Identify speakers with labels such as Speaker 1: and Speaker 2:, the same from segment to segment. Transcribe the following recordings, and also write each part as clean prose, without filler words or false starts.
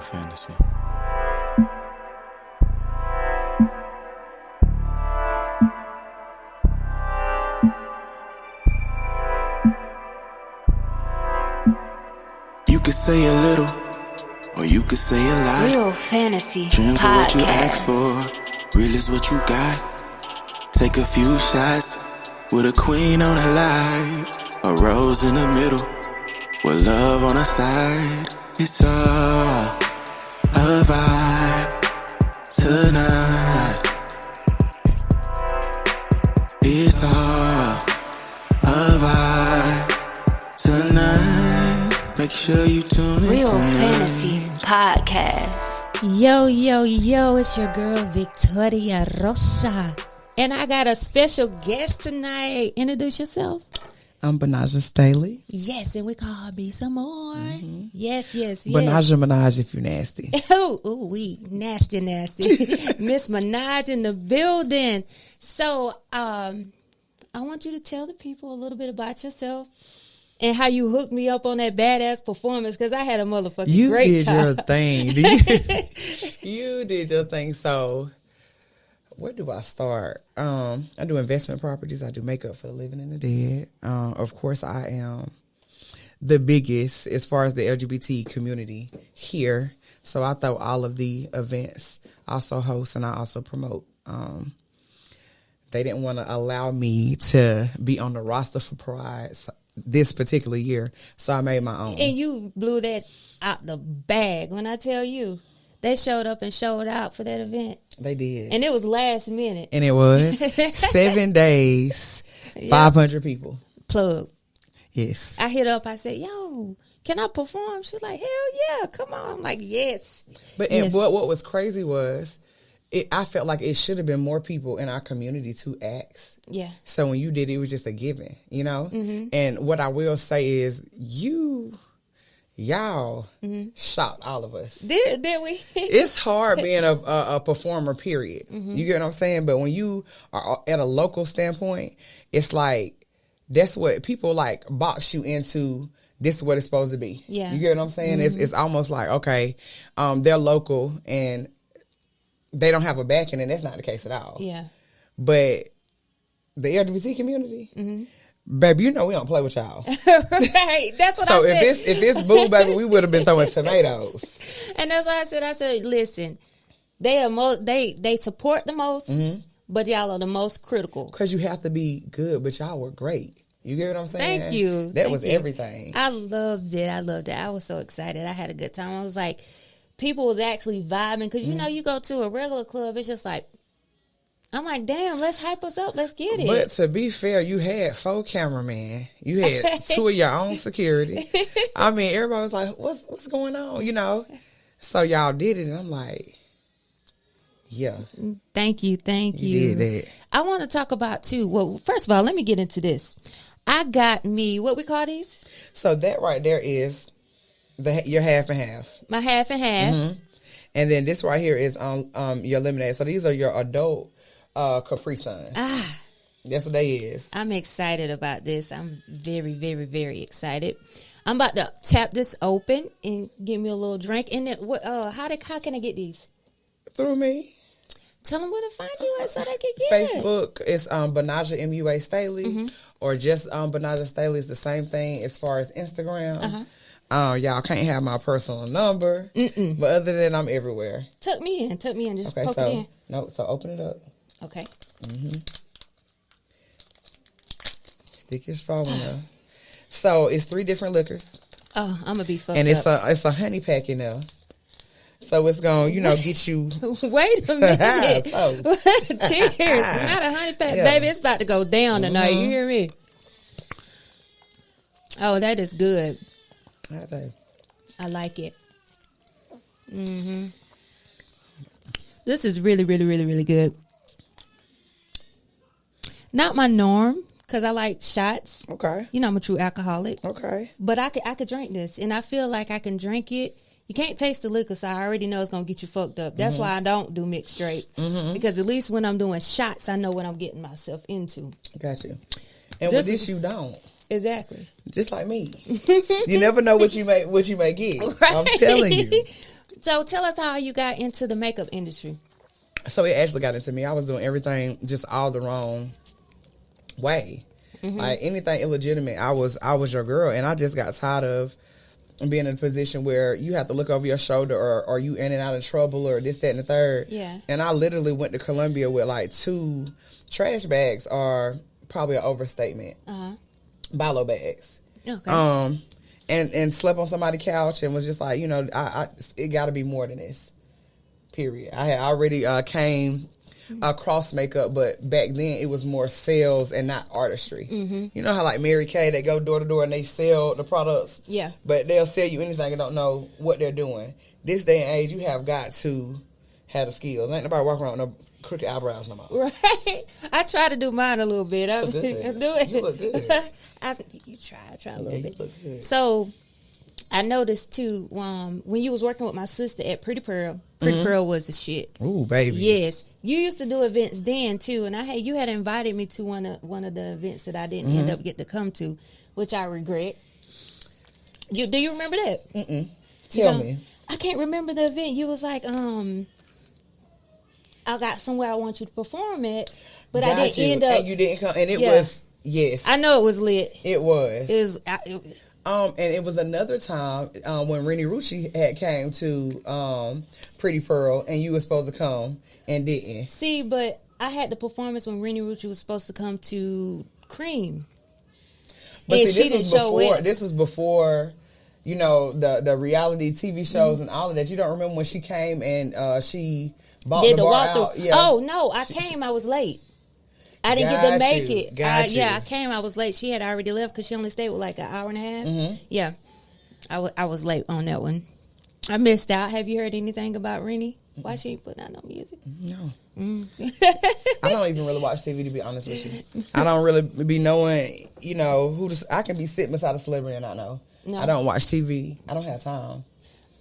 Speaker 1: fantasy. You could say a little, or you could say a lot.
Speaker 2: Real fantasy
Speaker 1: Dreams
Speaker 2: podcast.
Speaker 1: are what you ask for, real is what you got. Take a few shots with a queen on the line, a rose in the middle, with love on the side. It's all a vibe tonight. It's all a vibe tonight. Make sure you tune in
Speaker 2: Real
Speaker 1: tonight.
Speaker 2: fantasy podcast.
Speaker 3: Yo, yo, yo, it's your girl Victoria Rosa. And I got a special guest tonight. Introduce yourself.
Speaker 4: I'm Banajshea Sermone.
Speaker 3: Yes, and we call her B some more.
Speaker 4: Mm-hmm.
Speaker 3: Yes.
Speaker 4: Banajshea Minaj if you nasty.
Speaker 3: Oh, we nasty. Miss Minaj in the building. So, I want you to tell the people a little bit about yourself and how you hooked me up on that badass performance, because I had a motherfucking great time.
Speaker 4: You did your thing. You did your thing. So, where do I start? I do investment properties. I do makeup for the living and the dead. Of course, I am the biggest as far as the LGBT community here. So I throw all of the events. I also host and I also promote. They didn't want to allow me to be on the roster for Pride this particular year, so I made my own.
Speaker 3: And you blew that out the bag. When I tell you, they showed up and showed out for that event.
Speaker 4: They did.
Speaker 3: And it was last minute.
Speaker 4: And it was 7 days, 500 people.
Speaker 3: Plug.
Speaker 4: Yes.
Speaker 3: I hit up, I said, yo, can I perform? She's like, hell yeah, come on. I'm like, yes.
Speaker 4: But
Speaker 3: yes.
Speaker 4: And what was crazy was, I felt like it should have been more people in our community to ask.
Speaker 3: Yeah.
Speaker 4: So when you did it was just a given, you know? Mm-hmm. And what I will say is, y'all shocked all of us.
Speaker 3: Did we?
Speaker 4: It's hard being a performer, period. Mm-hmm. You get what I'm saying? But when you are at a local standpoint, it's like, that's what people like box you into. This is what it's supposed to be.
Speaker 3: Yeah.
Speaker 4: You get what I'm saying? Mm-hmm. It's almost like, okay, they're local and they don't have a backing, and that's not the case at all.
Speaker 3: Yeah.
Speaker 4: But the LGBT community, baby, you know we don't play with y'all.
Speaker 3: Right. That's what I said.
Speaker 4: So if it's boo, baby, we would have been throwing tomatoes.
Speaker 3: And that's what I said. I said, listen, they support the most, but y'all are the most critical.
Speaker 4: Because you have to be good, but y'all were great. You get what I'm saying?
Speaker 3: Thank you.
Speaker 4: That was everything.
Speaker 3: I loved it. I was so excited. I had a good time. I was like, people was actually vibing, because you know, you go to a regular club, it's just like, I'm like, damn, let's hype us up, let's get it.
Speaker 4: But to be fair, you had 4 cameramen, you had 2 of your own security. I mean, everybody was like, what's going on, you know? So y'all did it, and I'm like, yeah.
Speaker 3: Thank you.
Speaker 4: You did that.
Speaker 3: I want to talk about too. Well, first of all, let me get into this. I got me, what we call these?
Speaker 4: So that right there is your half and half.
Speaker 3: My half and half.
Speaker 4: Mm-hmm. And then this right here is your lemonade. So these are your adult Capri Suns. That's what they is.
Speaker 3: I'm excited about this. I'm very, very, very excited. I'm about to tap this open and give me a little drink. And then, how can I get these?
Speaker 4: Through me.
Speaker 3: Tell them where to find you at so they can get it.
Speaker 4: Facebook is Banajshea MUA Staley, or just Banajshea Staley is the same thing as far as Instagram. Y'all can't have my personal number, but other than I'm everywhere.
Speaker 3: Tuck me in, just
Speaker 4: okay,
Speaker 3: poke it in.
Speaker 4: No, so open it up.
Speaker 3: Okay.
Speaker 4: Stick your straw in there. So it's 3 different liquors.
Speaker 3: Oh, I'm gonna be fucked
Speaker 4: and
Speaker 3: up.
Speaker 4: And it's a honey pack in there. So it's gonna, get you.
Speaker 3: Wait a minute.
Speaker 4: Oh.
Speaker 3: Cheers. Not a honey pack, baby. It's about to go down tonight. You hear me? Oh, that is good. I like it. This is really, really, really, really good. Not my norm, because I like shots.
Speaker 4: Okay.
Speaker 3: You know, I'm a true alcoholic.
Speaker 4: Okay.
Speaker 3: But I could drink this, and I feel like I can drink it. You can't taste the liquor, so I already know it's going to get you fucked up. That's why I don't do mixed straight. Because at least when I'm doing shots, I know what I'm getting myself into.
Speaker 4: Got you. And with this, you don't.
Speaker 3: Exactly.
Speaker 4: Just like me. You never know what you may get. Right. I'm telling you.
Speaker 3: So tell us how you got into the makeup industry.
Speaker 4: So it actually got into me. I was doing everything just all the wrong way. Like anything illegitimate, I was your girl, and I just got tired of being in a position where you have to look over your shoulder, or you in and out of trouble, or this, that, and the third.
Speaker 3: Yeah.
Speaker 4: And I literally went to Columbia with like 2 trash bags, are probably an overstatement. Balo bags.
Speaker 3: Okay.
Speaker 4: And slept on somebody's couch and was just like, you know, it got to be more than this. Period. I had already came across makeup, but back then it was more sales and not artistry. You know how like Mary Kay, they go door to door and they sell the products.
Speaker 3: Yeah.
Speaker 4: But they'll sell you anything and don't know what they're doing. This day and age, you have got to have the skills. Ain't nobody walking around with no crooked eyebrows no more.
Speaker 3: Right. I try to do mine a little bit. I do it.
Speaker 4: You look good.
Speaker 3: You try a little bit.
Speaker 4: You look good.
Speaker 3: So I noticed too, when you was working with my sister at Pretty Pearl, Pretty Pearl was the shit.
Speaker 4: Ooh, baby.
Speaker 3: Yes. You used to do events then too, and you had invited me to one of the events that I didn't end up get to come to, which I regret. Do you remember that?
Speaker 4: Tell me.
Speaker 3: I can't remember the event. You was like, I got somewhere I want you to perform at, but I didn't end up.
Speaker 4: And you didn't come, and it was, yes.
Speaker 3: I know it was lit.
Speaker 4: It was.
Speaker 3: And
Speaker 4: it was another time when Rennie Rucci had came to Pretty Pearl, and you were supposed to come and didn't.
Speaker 3: See, but I had the performance when Rennie Rucci was supposed to come to Cream.
Speaker 4: But
Speaker 3: and
Speaker 4: see,
Speaker 3: she didn't show it.
Speaker 4: This was before, you know, the reality TV shows and all of that. You don't remember when she came and she bought the bar out?
Speaker 3: Yeah. Oh, no, I came. I was late. I didn't get to make it. I came. I was late. She had already left because she only stayed with like an hour and a half. Yeah. I was late on that one. I missed out. Have you heard anything about Rennie? Why she ain't putting out no music?
Speaker 4: No. I don't even really watch TV, to be honest with you. I don't really be knowing, you know, I can be sitting beside a celebrity and not know. No. I don't watch TV. I don't have time.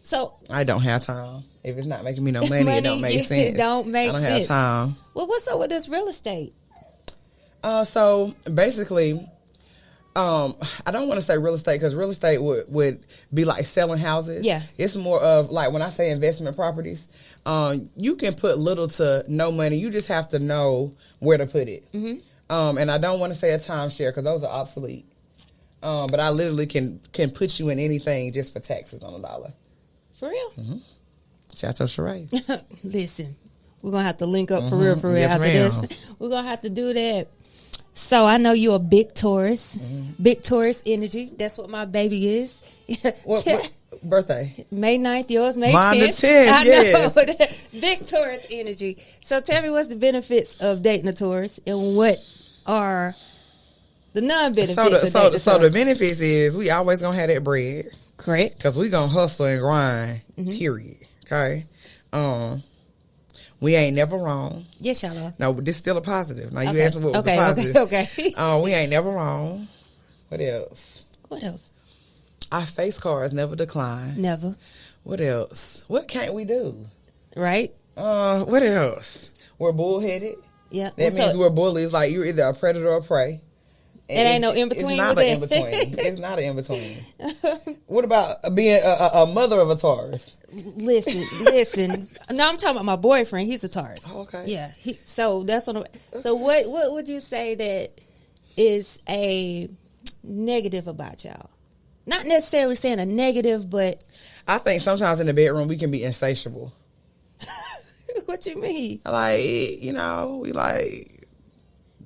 Speaker 3: So
Speaker 4: I don't have time. If it's not making me no money, it don't make sense.
Speaker 3: It don't make sense.
Speaker 4: I don't have time.
Speaker 3: Well, what's up with this real estate?
Speaker 4: So basically, I don't want to say real estate because real estate would be like selling houses.
Speaker 3: Yeah.
Speaker 4: It's more of like when I say investment properties, you can put little to no money. You just have to know where to put it. And I don't want to say a timeshare because those are obsolete. But I literally can put you in anything just for taxes on $1.
Speaker 3: For real?
Speaker 4: Chateau Sheree.
Speaker 3: Listen, we're going to have to link up for real
Speaker 4: Yes,
Speaker 3: after
Speaker 4: ma'am.
Speaker 3: this. We're going to have to do that. So I know you're a big Taurus. Big Taurus energy. That's what my baby is.
Speaker 4: What birthday?
Speaker 3: May 9th, yours May 10th.
Speaker 4: Mine the 10th,
Speaker 3: I
Speaker 4: yes.
Speaker 3: know. Big Taurus energy. So tell me what's the benefits of dating a Taurus and what are the non-benefits of dating a Taurus?
Speaker 4: So the benefits is we always going to have that bread.
Speaker 3: Correct.
Speaker 4: Because we going to hustle and grind, period. Okay? We ain't never wrong.
Speaker 3: Yes, y'all are.
Speaker 4: No, this is still a positive. Now you asking what was
Speaker 3: okay,
Speaker 4: the positive.
Speaker 3: Okay.
Speaker 4: We ain't never wrong. What else?
Speaker 3: What else?
Speaker 4: Our face cards never decline.
Speaker 3: Never.
Speaker 4: What else? What can't we do?
Speaker 3: Right.
Speaker 4: What else? We're bullheaded.
Speaker 3: Yeah.
Speaker 4: That means we're bullies. Like you're either a predator or prey.
Speaker 3: It ain't no in between.
Speaker 4: It's not an in between. It's not an in between. What about being a mother of a Taurus?
Speaker 3: Listen. No, I'm talking about my boyfriend. He's a Taurus.
Speaker 4: Oh, okay.
Speaker 3: Yeah. So that's what. So what would you say that is a negative about y'all? Not necessarily saying a negative, but
Speaker 4: I think sometimes in the bedroom we can be insatiable.
Speaker 3: What you mean?
Speaker 4: Like, you know, we like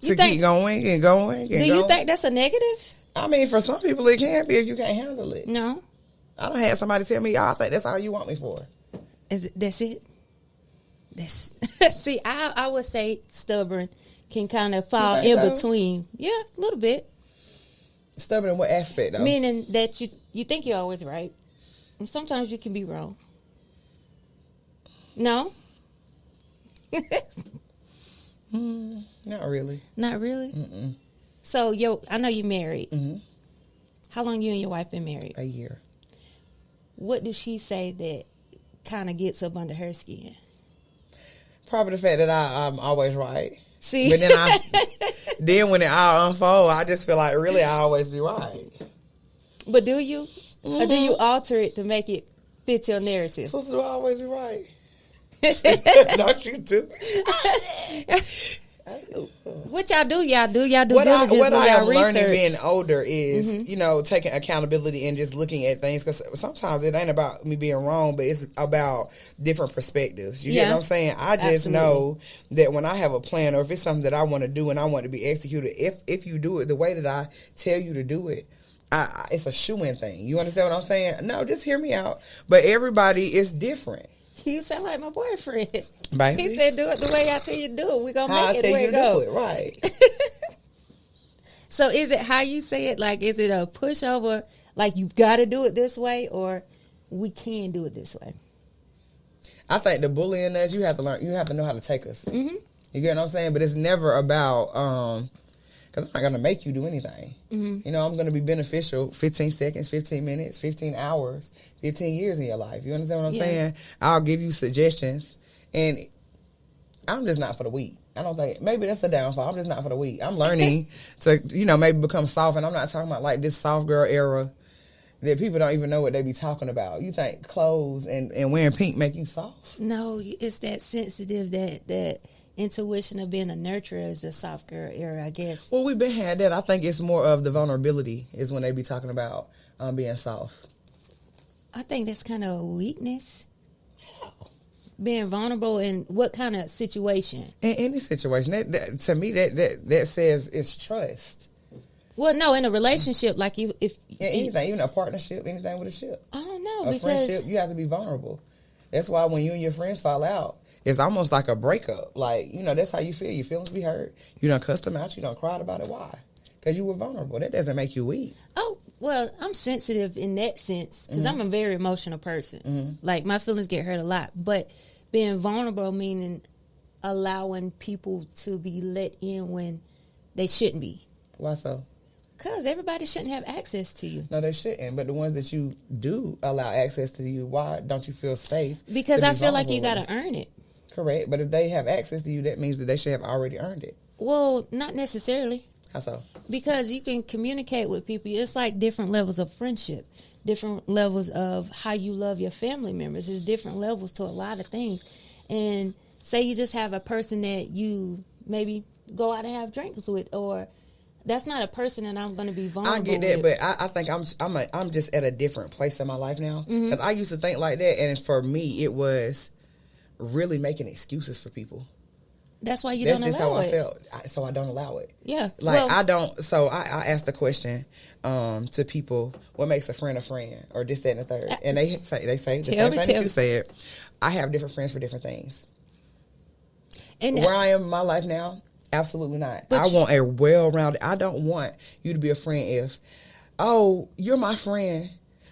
Speaker 4: to keep going and going and
Speaker 3: Do you think that's a negative?
Speaker 4: I mean, for some people it can be if you can't handle it.
Speaker 3: No.
Speaker 4: I don't have somebody tell me, I think that's all you want me for.
Speaker 3: That's it? See, I would say stubborn can kind of fall in between. Yeah, a little bit.
Speaker 4: Stubborn in what aspect, though?
Speaker 3: Meaning that you think you're always right. And sometimes you can be wrong. No?
Speaker 4: Not really.
Speaker 3: Not really?
Speaker 4: Mm-mm.
Speaker 3: So, I know you're married.
Speaker 4: Mm-hmm.
Speaker 3: How long you and your wife been married?
Speaker 4: A year.
Speaker 3: What does she say that kind of gets up under her skin?
Speaker 4: Probably the fact that I'm always right.
Speaker 3: See?
Speaker 4: But then when it all unfolds, I just feel like really I always be right.
Speaker 3: But do you? Or do you alter it to make it fit your narrative.
Speaker 4: Sister, do I always be right? No, she do.
Speaker 3: What y'all do? Y'all do
Speaker 4: What I
Speaker 3: diligence when
Speaker 4: am
Speaker 3: y'all
Speaker 4: learning
Speaker 3: research.
Speaker 4: being older is, taking accountability and just looking at things. Because sometimes it ain't about me being wrong, but it's about different perspectives. You get what I'm saying? I just know that when I have a plan, or if it's something that I want to do and I want to be executed, if you do it the way that I tell you to do it, it's a shoo-in thing. You understand what I'm saying? No, just hear me out. But everybody is different.
Speaker 3: You sound like my boyfriend.
Speaker 4: Baby.
Speaker 3: He said, "Do it the way I tell you to do it. We're gonna
Speaker 4: How
Speaker 3: make
Speaker 4: I
Speaker 3: it
Speaker 4: tell
Speaker 3: where
Speaker 4: you
Speaker 3: it
Speaker 4: to
Speaker 3: go."
Speaker 4: do it, right?
Speaker 3: So, is it how you say it? Like, is it a pushover? Like, you've got to do it this way, or we can do it this way?
Speaker 4: I think the bullying us, you have to learn. You have to know how to take us. Mm-hmm. You get what I'm saying? But it's never about because I'm not gonna make you do anything. Mm-hmm. I'm gonna be beneficial 15 seconds, 15 minutes, 15 hours, 15 years in your life. You understand what I'm saying? I'll give you suggestions, and I'm just not for the weak. I don't think, maybe that's the downfall. I'm just not for the weak. I'm learning to, maybe become soft, and I'm not talking about like this soft girl era that people don't even know what they be talking about. You think clothes and wearing pink make you soft?
Speaker 3: No, it's that sensitive, that intuition of being a nurturer is the soft girl era, I guess.
Speaker 4: Well, we've been had that. I think it's more of the vulnerability is when they be talking about being soft.
Speaker 3: I think that's kind of a weakness. Being vulnerable in what kind of situation?
Speaker 4: In any situation. That to me, that says it's trust.
Speaker 3: Well, no, in a relationship, like
Speaker 4: anything, even a partnership, anything with a ship.
Speaker 3: I don't know.
Speaker 4: A friendship, you have to be vulnerable. That's why when you and your friends fall out, it's almost like a breakup. Like, that's how you feel. Your feelings be hurt. You done cussed them out. You done cried about it. Why? Because you were vulnerable. That doesn't make you weak.
Speaker 3: Oh, well, I'm sensitive in that sense because I'm a very emotional person. Mm-hmm. Like, my feelings get hurt a lot. But being vulnerable meaning allowing people to be let in when they shouldn't be.
Speaker 4: Why so?
Speaker 3: Because everybody shouldn't have access to you.
Speaker 4: No, they shouldn't. But the ones that you do allow access to you, why don't you feel safe?
Speaker 3: Because I feel like you got to earn it.
Speaker 4: Correct. But if they have access to you, that means that they should have already earned it.
Speaker 3: Well, not necessarily.
Speaker 4: How so?
Speaker 3: Because you can communicate with people. It's like different levels of friendship, different levels of how you love your family members. There's different levels to a lot of things. And say you just have a person that you maybe go out and have drinks with, or that's not a person that I'm going to be vulnerable with.
Speaker 4: I get that, but I think I'm just at a different place in my life now. Because I used to think like that, and for me, it was really making excuses for people.
Speaker 3: That's why don't allow it. That's just how I felt.
Speaker 4: So I don't allow it.
Speaker 3: Yeah.
Speaker 4: Like, I don't. So I asked the question to people, what makes a friend, or this, that, and the third. And they say the same thing that you said. I have different friends for different things. And where I am in my life now, absolutely not. I want a well-rounded. I don't want you to be a friend if, you're my friend,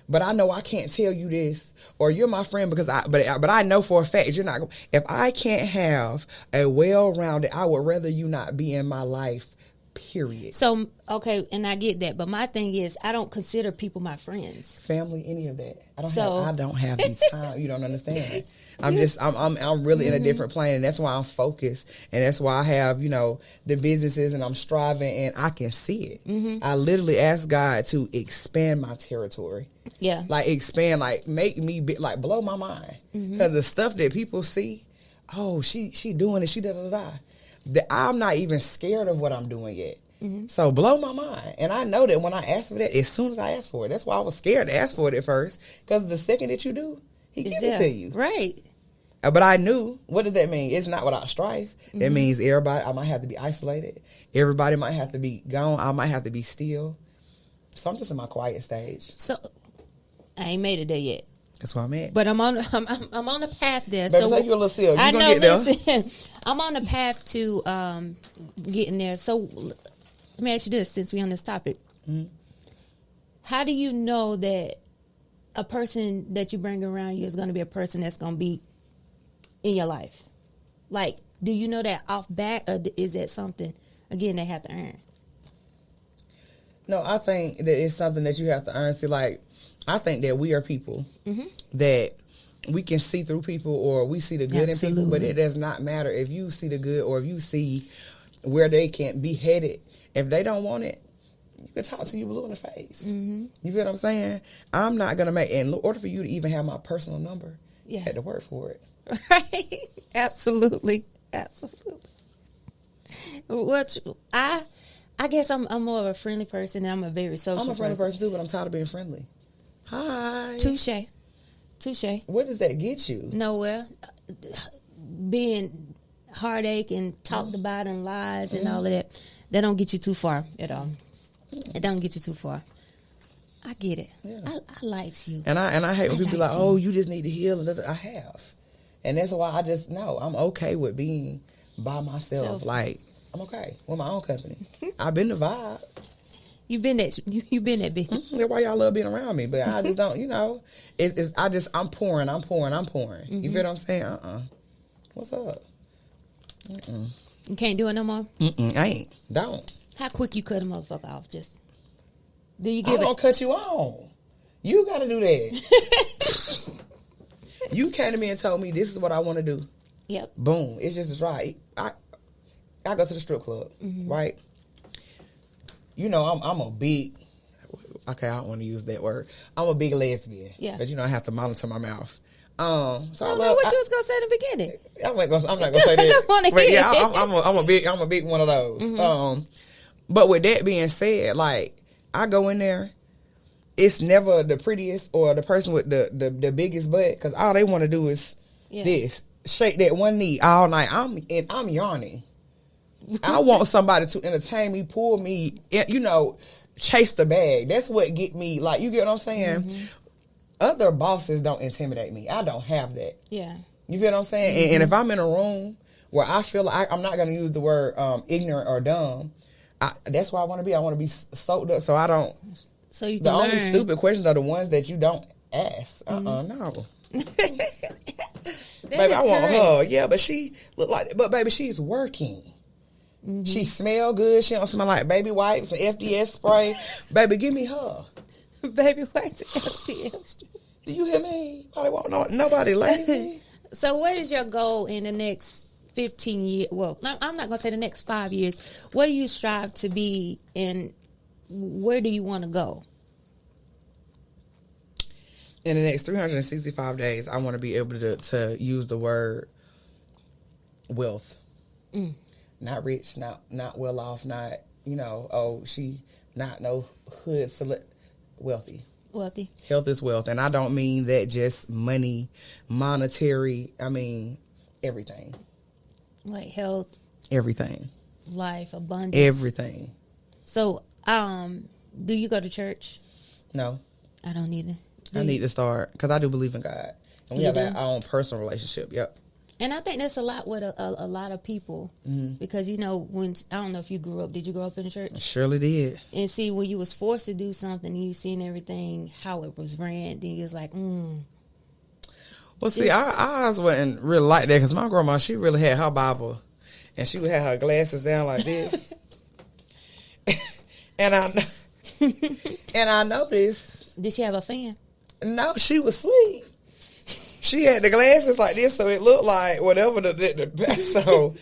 Speaker 4: but I know I can't tell you this, or you're my friend because but I know for a fact you're not. If I can't have a well-rounded, I would rather you not be in my life. Period.
Speaker 3: So, okay, and I get that, but my thing is, I don't consider people my friends,
Speaker 4: family, any of that. I don't have the time. You don't understand. I'm really in a different plane, and that's why I'm focused, and that's why I have the businesses, and I'm striving, and I can see it. Mm-hmm. I literally ask God to expand my territory.
Speaker 3: Yeah,
Speaker 4: like expand, like make me blow my mind, because the stuff that people see, she doing it, she da da da. That I'm not even scared of what I'm doing yet. Mm-hmm. So blow my mind. And I know that when I ask for that, as soon as I ask for it, that's why I was scared to ask for it at first. Because the second that you do, he gives it to you.
Speaker 3: Right.
Speaker 4: But I knew, what does that mean? It's not without strife. Mm-hmm. That means everybody, I might have to be isolated. Everybody might have to be gone. I might have to be still. So I'm just in my quiet stage.
Speaker 3: So I ain't made it there yet.
Speaker 4: That's where I'm at.
Speaker 3: But I'm on the path there.
Speaker 4: Baby, take you a little sip. You gonna get there.
Speaker 3: Listen, I'm on the path to getting there. So let me ask you this, since we're on this topic. Mm-hmm. How do you know that a person that you bring around you is going to be a person that's going to be in your life? Like, do you know that off bat, or is that something, again, they have to earn?
Speaker 4: No, I think that it's something that you have to earn. See, like, I think that we are people that we can see through people, or we see the good in people, but it does not matter if you see the good or if you see where they can be headed. If they don't want it, you can talk to you blue in the face. You feel what I'm saying? I'm not gonna make. In order for you to even have my personal number, you had to work for it.
Speaker 3: Right? Absolutely. What I guess I'm more of a friendly person, and I'm a very social person.
Speaker 4: I'm a friendly person too, but I'm tired of being friendly. Hi.
Speaker 3: Touche.
Speaker 4: What does that get you?
Speaker 3: Nowhere. Being heartache and talked about and lies and all of that, that don't get you too far at all. It don't get you too far. I get it. Yeah. I likes you.
Speaker 4: And I hate when people be like, oh, you just need to heal. And I have. And that's why I just know I'm okay with being by myself. Like, I'm okay with my own company. I've been the vibe.
Speaker 3: You've been that big.
Speaker 4: That's why y'all love being around me. But I just don't, I'm pouring. You feel what I'm saying? What's up?
Speaker 3: You can't do it no more?
Speaker 4: I ain't. Don't.
Speaker 3: How quick you cut a motherfucker off? Just do you
Speaker 4: give it? I'm gonna cut you on. You gotta do that. You came to me and told me this is what I want to do.
Speaker 3: Yep.
Speaker 4: Boom. It's just right. I go to the strip club, right? I'm a big. Okay, I don't want to use that word. I'm a big lesbian.
Speaker 3: Yeah.
Speaker 4: But I have to monitor my mouth. So
Speaker 3: I know what you was gonna say in the beginning.
Speaker 4: I'm not gonna say that. But yeah, I'm a big one of those. But with that being said, like I go in there, it's never the prettiest or the person with the biggest butt, because all they want to do is this, shake that one knee all night. I'm yawning. I want somebody to entertain me, pull me, chase the bag. That's what get me. Like, you get what I'm saying? Other bosses don't intimidate me. I don't have that. Yeah. You feel what I'm saying? And if I'm in a room where I feel like I'm not going to use the word ignorant or dumb, that's where I want to be. I want to be soaked up so I don't.
Speaker 3: So you can
Speaker 4: the
Speaker 3: learn.
Speaker 4: only stupid questions are the ones that you don't ask. No. Baby, I want her. Yeah, but she look like. But baby, she's working. She smell good. She don't smell like baby wipes and FDS spray. Baby, give me her.
Speaker 3: Baby wipes and FDS spray.
Speaker 4: Do you hear me? Nobody lazy.
Speaker 3: So what is your goal in the next 15 years? Well, I'm not going to say the next 5 years. What do you strive to be, and where do you want to go?
Speaker 4: In the next 365 days, I want to be able to use the word wealth. Not rich, not well off, not, she not no hood wealthy.
Speaker 3: Wealthy.
Speaker 4: Health is wealth. And I don't mean that just money, monetary. I mean everything.
Speaker 3: Like health.
Speaker 4: Everything.
Speaker 3: Life, abundance.
Speaker 4: Everything.
Speaker 3: So, do you go to church?
Speaker 4: No.
Speaker 3: I don't either.
Speaker 4: I need to start, because I do believe in God. And we have our own personal relationship. Yep.
Speaker 3: And I think that's a lot with a lot of people, because when I don't know if you grew up. Did you grow up in the church?
Speaker 4: I surely did.
Speaker 3: And see, when you was forced to do something, you seen everything how it was ran. Then you was like,
Speaker 4: Well, see, ours wasn't really like that, because my grandma, she really had her Bible, and she would have her glasses down like this, and I noticed.
Speaker 3: Did she have a fan?
Speaker 4: No, she was asleep. She had the glasses like this, so it looked like whatever so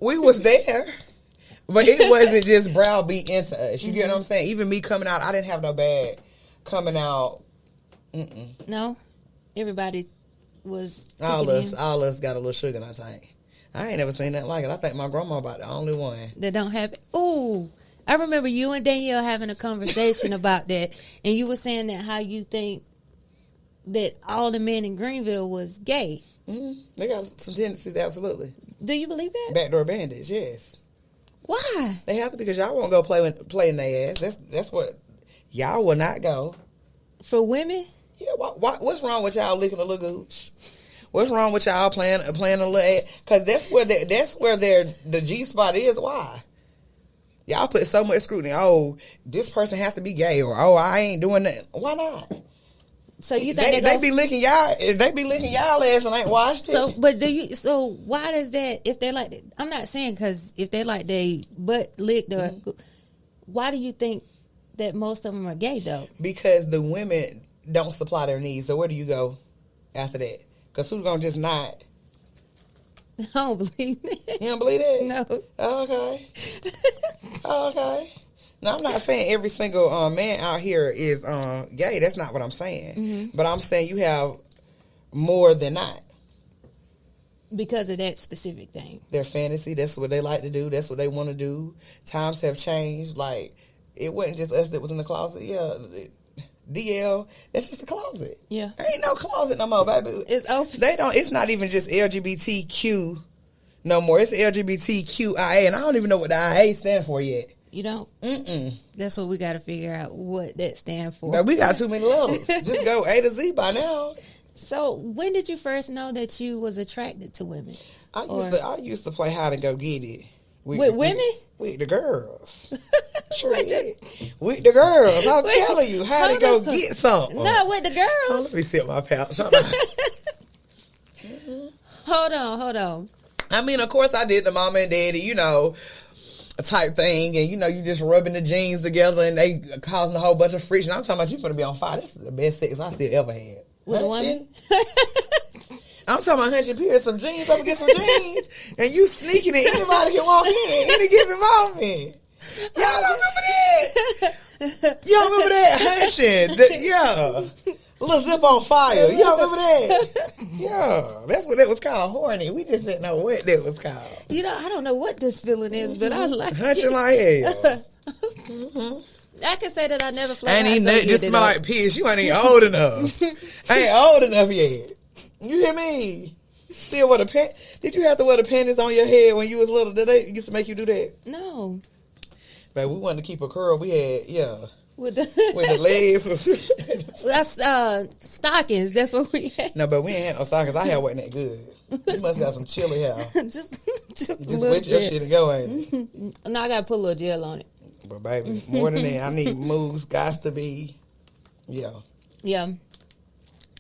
Speaker 4: we was there. But it wasn't just browbeat into us. You get what I'm saying? Even me coming out, I didn't have no bad coming out.
Speaker 3: No? Everybody was
Speaker 4: all us got a little sugar in our tank. I ain't never seen nothing like it. I think my grandma about the only one.
Speaker 3: That don't have it. Ooh. I remember you and Danielle having a conversation about that, and you were saying that how you think that all the men in Greenville was gay.
Speaker 4: They got some tendencies, absolutely.
Speaker 3: Do you believe that?
Speaker 4: Backdoor bandits, yes.
Speaker 3: Why?
Speaker 4: They have to, because y'all won't go play in their ass. That's what y'all will not go.
Speaker 3: For women?
Speaker 4: Yeah. What's wrong with y'all licking a little gooch? What's wrong with y'all playing a little ass? Because that's where the G spot is. Why? Y'all put so much scrutiny. Oh, this person has to be gay, or I ain't doing that. Why not?
Speaker 3: So you think
Speaker 4: they be licking y'all? They be licking y'all ass and ain't washed it.
Speaker 3: So, but so why does that? If they like, I'm not saying because if they like they butt licked, or why do you think that most of them are gay though? Because the women don't supply their needs. So where do you go after that? Because who's gonna just not? I don't believe that.
Speaker 4: You don't believe that?
Speaker 3: No.
Speaker 4: Okay. Okay. Now, I'm not saying every single man out here is gay. That's not what I'm saying.
Speaker 3: Mm-hmm.
Speaker 4: But I'm saying you have more than not.
Speaker 3: Because of that specific thing.
Speaker 4: Their fantasy, that's what they like to do. That's what they want to do. Times have changed. Like, it wasn't just us that was in the closet. Yeah, DL, that's just a closet.
Speaker 3: Yeah.
Speaker 4: There ain't no closet no more, baby.
Speaker 3: It's open.
Speaker 4: It's not even just LGBTQ no more. It's LGBTQIA, and I don't even know what the IA stands for yet.
Speaker 3: You don't?
Speaker 4: Mm-mm.
Speaker 3: That's what we got to figure out, what that stands for.
Speaker 4: But we got too many letters. Just go A to Z by now.
Speaker 3: So, when did you first know that you was attracted to women?
Speaker 4: I used to play hide and go get it.
Speaker 3: With women?
Speaker 4: With the girls. Sure did. With the girls. I'm telling you, how to go get something.
Speaker 3: Not with the girls.
Speaker 4: Oh, let me sit my pouch.
Speaker 3: Hold on.
Speaker 4: I mean, of course I did the mama and daddy, type thing. And, you just rubbing the jeans together and they causing a whole bunch of friction. I'm talking about you finna be on fire. This is the best sex I still ever had.
Speaker 3: With a woman?
Speaker 4: I'm talking about hunching Pierce some jeans up against some jeans, and you sneaking it. Anybody can walk in any given moment. Y'all don't remember that? Y'all remember that hunching? Yeah, little zip on fire. Y'all remember that? Yeah, that's what that was called. Horny. We just didn't know what that was called.
Speaker 3: I don't know what this feeling is, but I like
Speaker 4: hunching like hell.
Speaker 3: I can say that I never played.
Speaker 4: Ain't even nothing. Just smell like piss. You ain't even old enough. Ain't old enough yet. You hear me? Still wear the pants? Did you have to wear the panties on your head when you was little? Did they used to make you do that?
Speaker 3: No.
Speaker 4: But we wanted to keep a curl. We had,
Speaker 3: with the
Speaker 4: legs.
Speaker 3: That's stockings. That's what we had.
Speaker 4: No, but we ain't had no stockings. I hair wasn't that good. You must have got some chili hair.
Speaker 3: just
Speaker 4: wet your shit and go, ain't it?
Speaker 3: No, I got to put a little gel on it.
Speaker 4: But baby, more than that, I need moves. Got to be,
Speaker 3: Yeah.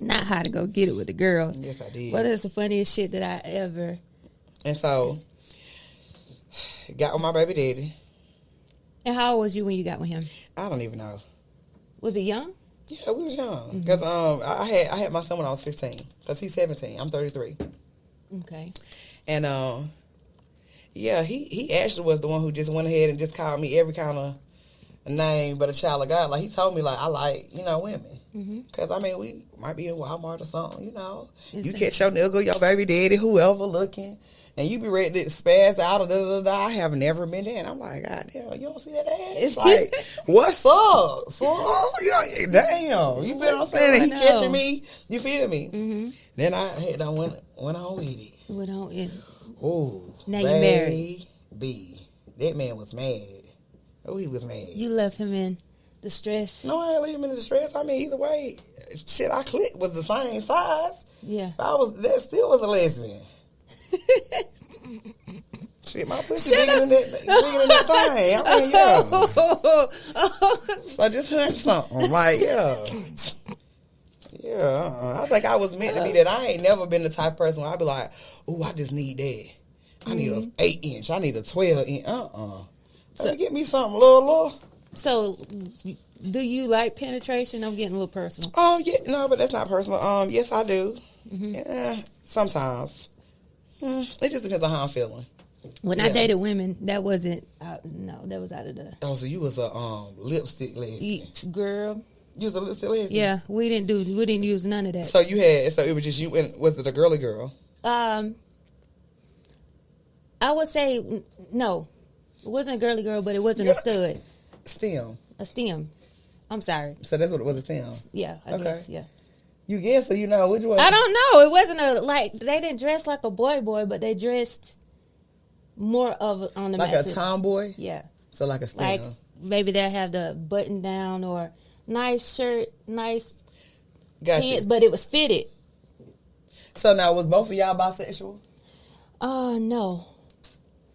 Speaker 3: Not how to go get it with the girls.
Speaker 4: Yes, I did.
Speaker 3: But it's the funniest shit that I ever.
Speaker 4: And so, got with my baby daddy.
Speaker 3: And how old was you when you got with him?
Speaker 4: I don't even know.
Speaker 3: Was he young?
Speaker 4: Yeah, we was young. Because I had my son when I was 15. Because he's 17. I'm 33.
Speaker 3: Okay.
Speaker 4: And he actually was the one who just went ahead and just called me every kind of name but a child of God. Like, he told me, like, I like, women. Because, we might be in Walmart or something, You catch your nigga, your baby daddy, whoever looking, and you be ready to spaz out or da-da-da-da. I have never been there. And I'm like, God damn, you don't see that ass? It's like, what's up? So, damn. You feel what I'm saying? And he catching me. You feel me? Mm-hmm. Then I had done went on with it.
Speaker 3: Went on with it.
Speaker 4: Oh,
Speaker 3: now you married.
Speaker 4: That man was mad. Oh, he was mad.
Speaker 3: You left him in distress?
Speaker 4: No, I ain't leave him in distress. Either way, shit, I clicked was the same size.
Speaker 3: Yeah.
Speaker 4: That still was a lesbian. Shit, my pussy bigger than that thing. So I just hunched something. Like, I think I was meant to be that. I ain't never been the type of person where I be like, oh, I just need that. I need an 8-inch. I need a 12-inch. So get me something, little.
Speaker 3: So, do you like penetration? I'm getting a little personal.
Speaker 4: Yeah, no, but that's not personal. Yes, I do. Mm-hmm. Yeah, sometimes. It just depends on how I'm feeling.
Speaker 3: When I dated women, that wasn't. No, that was out of the.
Speaker 4: Oh, so you was a lipstick lesbian,
Speaker 3: girl.
Speaker 4: You was a lipstick lesbian.
Speaker 3: Yeah, we didn't use none of that.
Speaker 4: So it was just you. And was it a girly girl?
Speaker 3: I would say no. It wasn't a girly girl, but it wasn't a stud. A stem. I'm sorry.
Speaker 4: So that's what it was, a stem?
Speaker 3: Yeah, I guess, yeah.
Speaker 4: You guess, so you know which one?
Speaker 3: I don't know. It wasn't they didn't dress like a boy, but they dressed more of on the
Speaker 4: like
Speaker 3: message.
Speaker 4: A tomboy?
Speaker 3: Yeah.
Speaker 4: So like a stem.
Speaker 3: Like maybe they'll have the button down or nice shirt, nice pants, but it was fitted.
Speaker 4: So now, was both of y'all bisexual?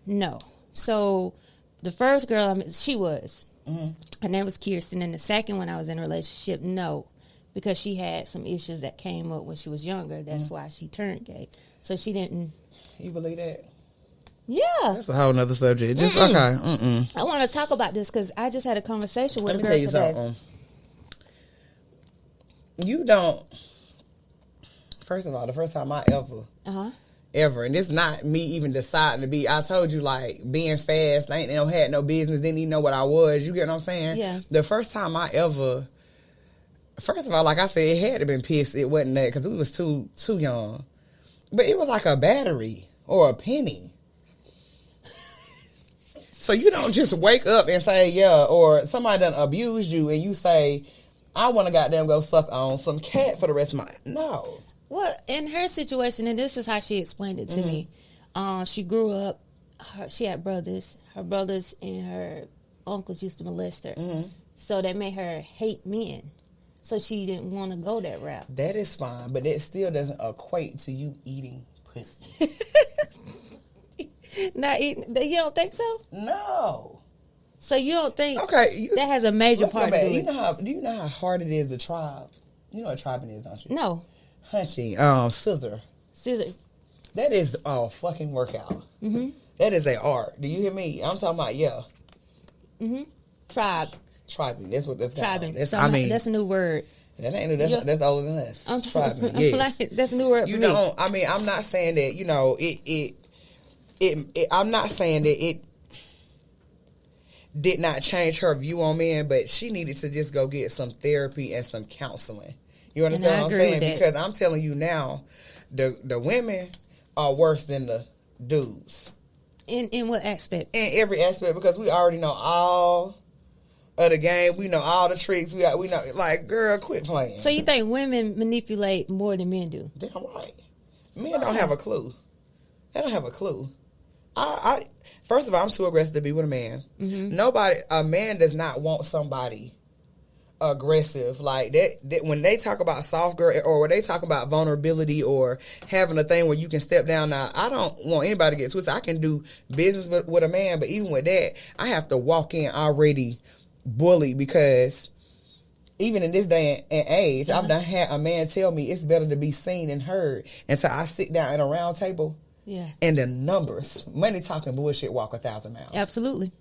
Speaker 3: No. So the first girl, she was. Mm-hmm. Her name was Kirsten. And the second one I was in a relationship, no. Because she had some issues that came up when she was younger. That's why she turned gay. So she didn't.
Speaker 4: You believe that?
Speaker 3: Yeah.
Speaker 4: That's a whole nother subject. Just okay. Mm-mm.
Speaker 3: I want to talk about this because I just had a conversation with a girl today. Let me tell you
Speaker 4: something. You don't. First of all, the first time I ever ever. And it's not me even deciding to be. I told you, like, being fast, they don't had no business, didn't even know what I was. You get what I'm saying?
Speaker 3: Yeah.
Speaker 4: The first time I ever, first of all, like I said, it had to been pissed. It wasn't that because we was too young. But it was like a battery or a penny. So you don't just wake up and say, yeah, or somebody done abused you and you say, I want to goddamn go suck on some cat for the rest of my... No.
Speaker 3: Well, in her situation, and this is how she explained it to me. She grew up, she had brothers. Her brothers and her uncles used to molest her. So that made her hate men. So she didn't want to go that route.
Speaker 4: That is fine, but that still doesn't equate to you eating pussy.
Speaker 3: Not eating, you don't think so?
Speaker 4: No.
Speaker 3: So you don't think
Speaker 4: that
Speaker 3: has a major part to it?
Speaker 4: Do you know how hard it is to tribe? You know what tribing is, don't you?
Speaker 3: No.
Speaker 4: Hunching, scissor.
Speaker 3: Scissor.
Speaker 4: That is a fucking workout. That is an art. Do you hear me? I'm talking about, Tribing. That's what that's called.
Speaker 3: Tribing. That's a new word.
Speaker 4: That ain't new. That's older than us. Tribing. Yes.
Speaker 3: That's a new word for me.
Speaker 4: I mean, I'm not saying that, I'm not saying that it did not change her view on men, but she needed to just go get some therapy and some counseling. You understand what I'm saying? Because I'm telling you now, the women are worse than the dudes.
Speaker 3: In what aspect?
Speaker 4: In every aspect, because we already know all of the game. We know all the tricks. We know, like, girl, quit playing.
Speaker 3: So you think women manipulate more than men do?
Speaker 4: Damn right. Men don't have a clue. They don't have a clue. First of all, I'm too aggressive to be with a man. A man does not want somebody aggressive like that. When they talk about soft girl, or when they talk about vulnerability or having a thing where you can step down. Now, I don't want anybody to get twisted. I can do business with a man, but even with that, I have to walk in already bullied, because even in this day and age, I've done had a man tell me it's better to be seen and heard until I sit down at a round table.
Speaker 3: Yeah.
Speaker 4: And the numbers, money talking bullshit walk 1,000 miles.
Speaker 3: Absolutely.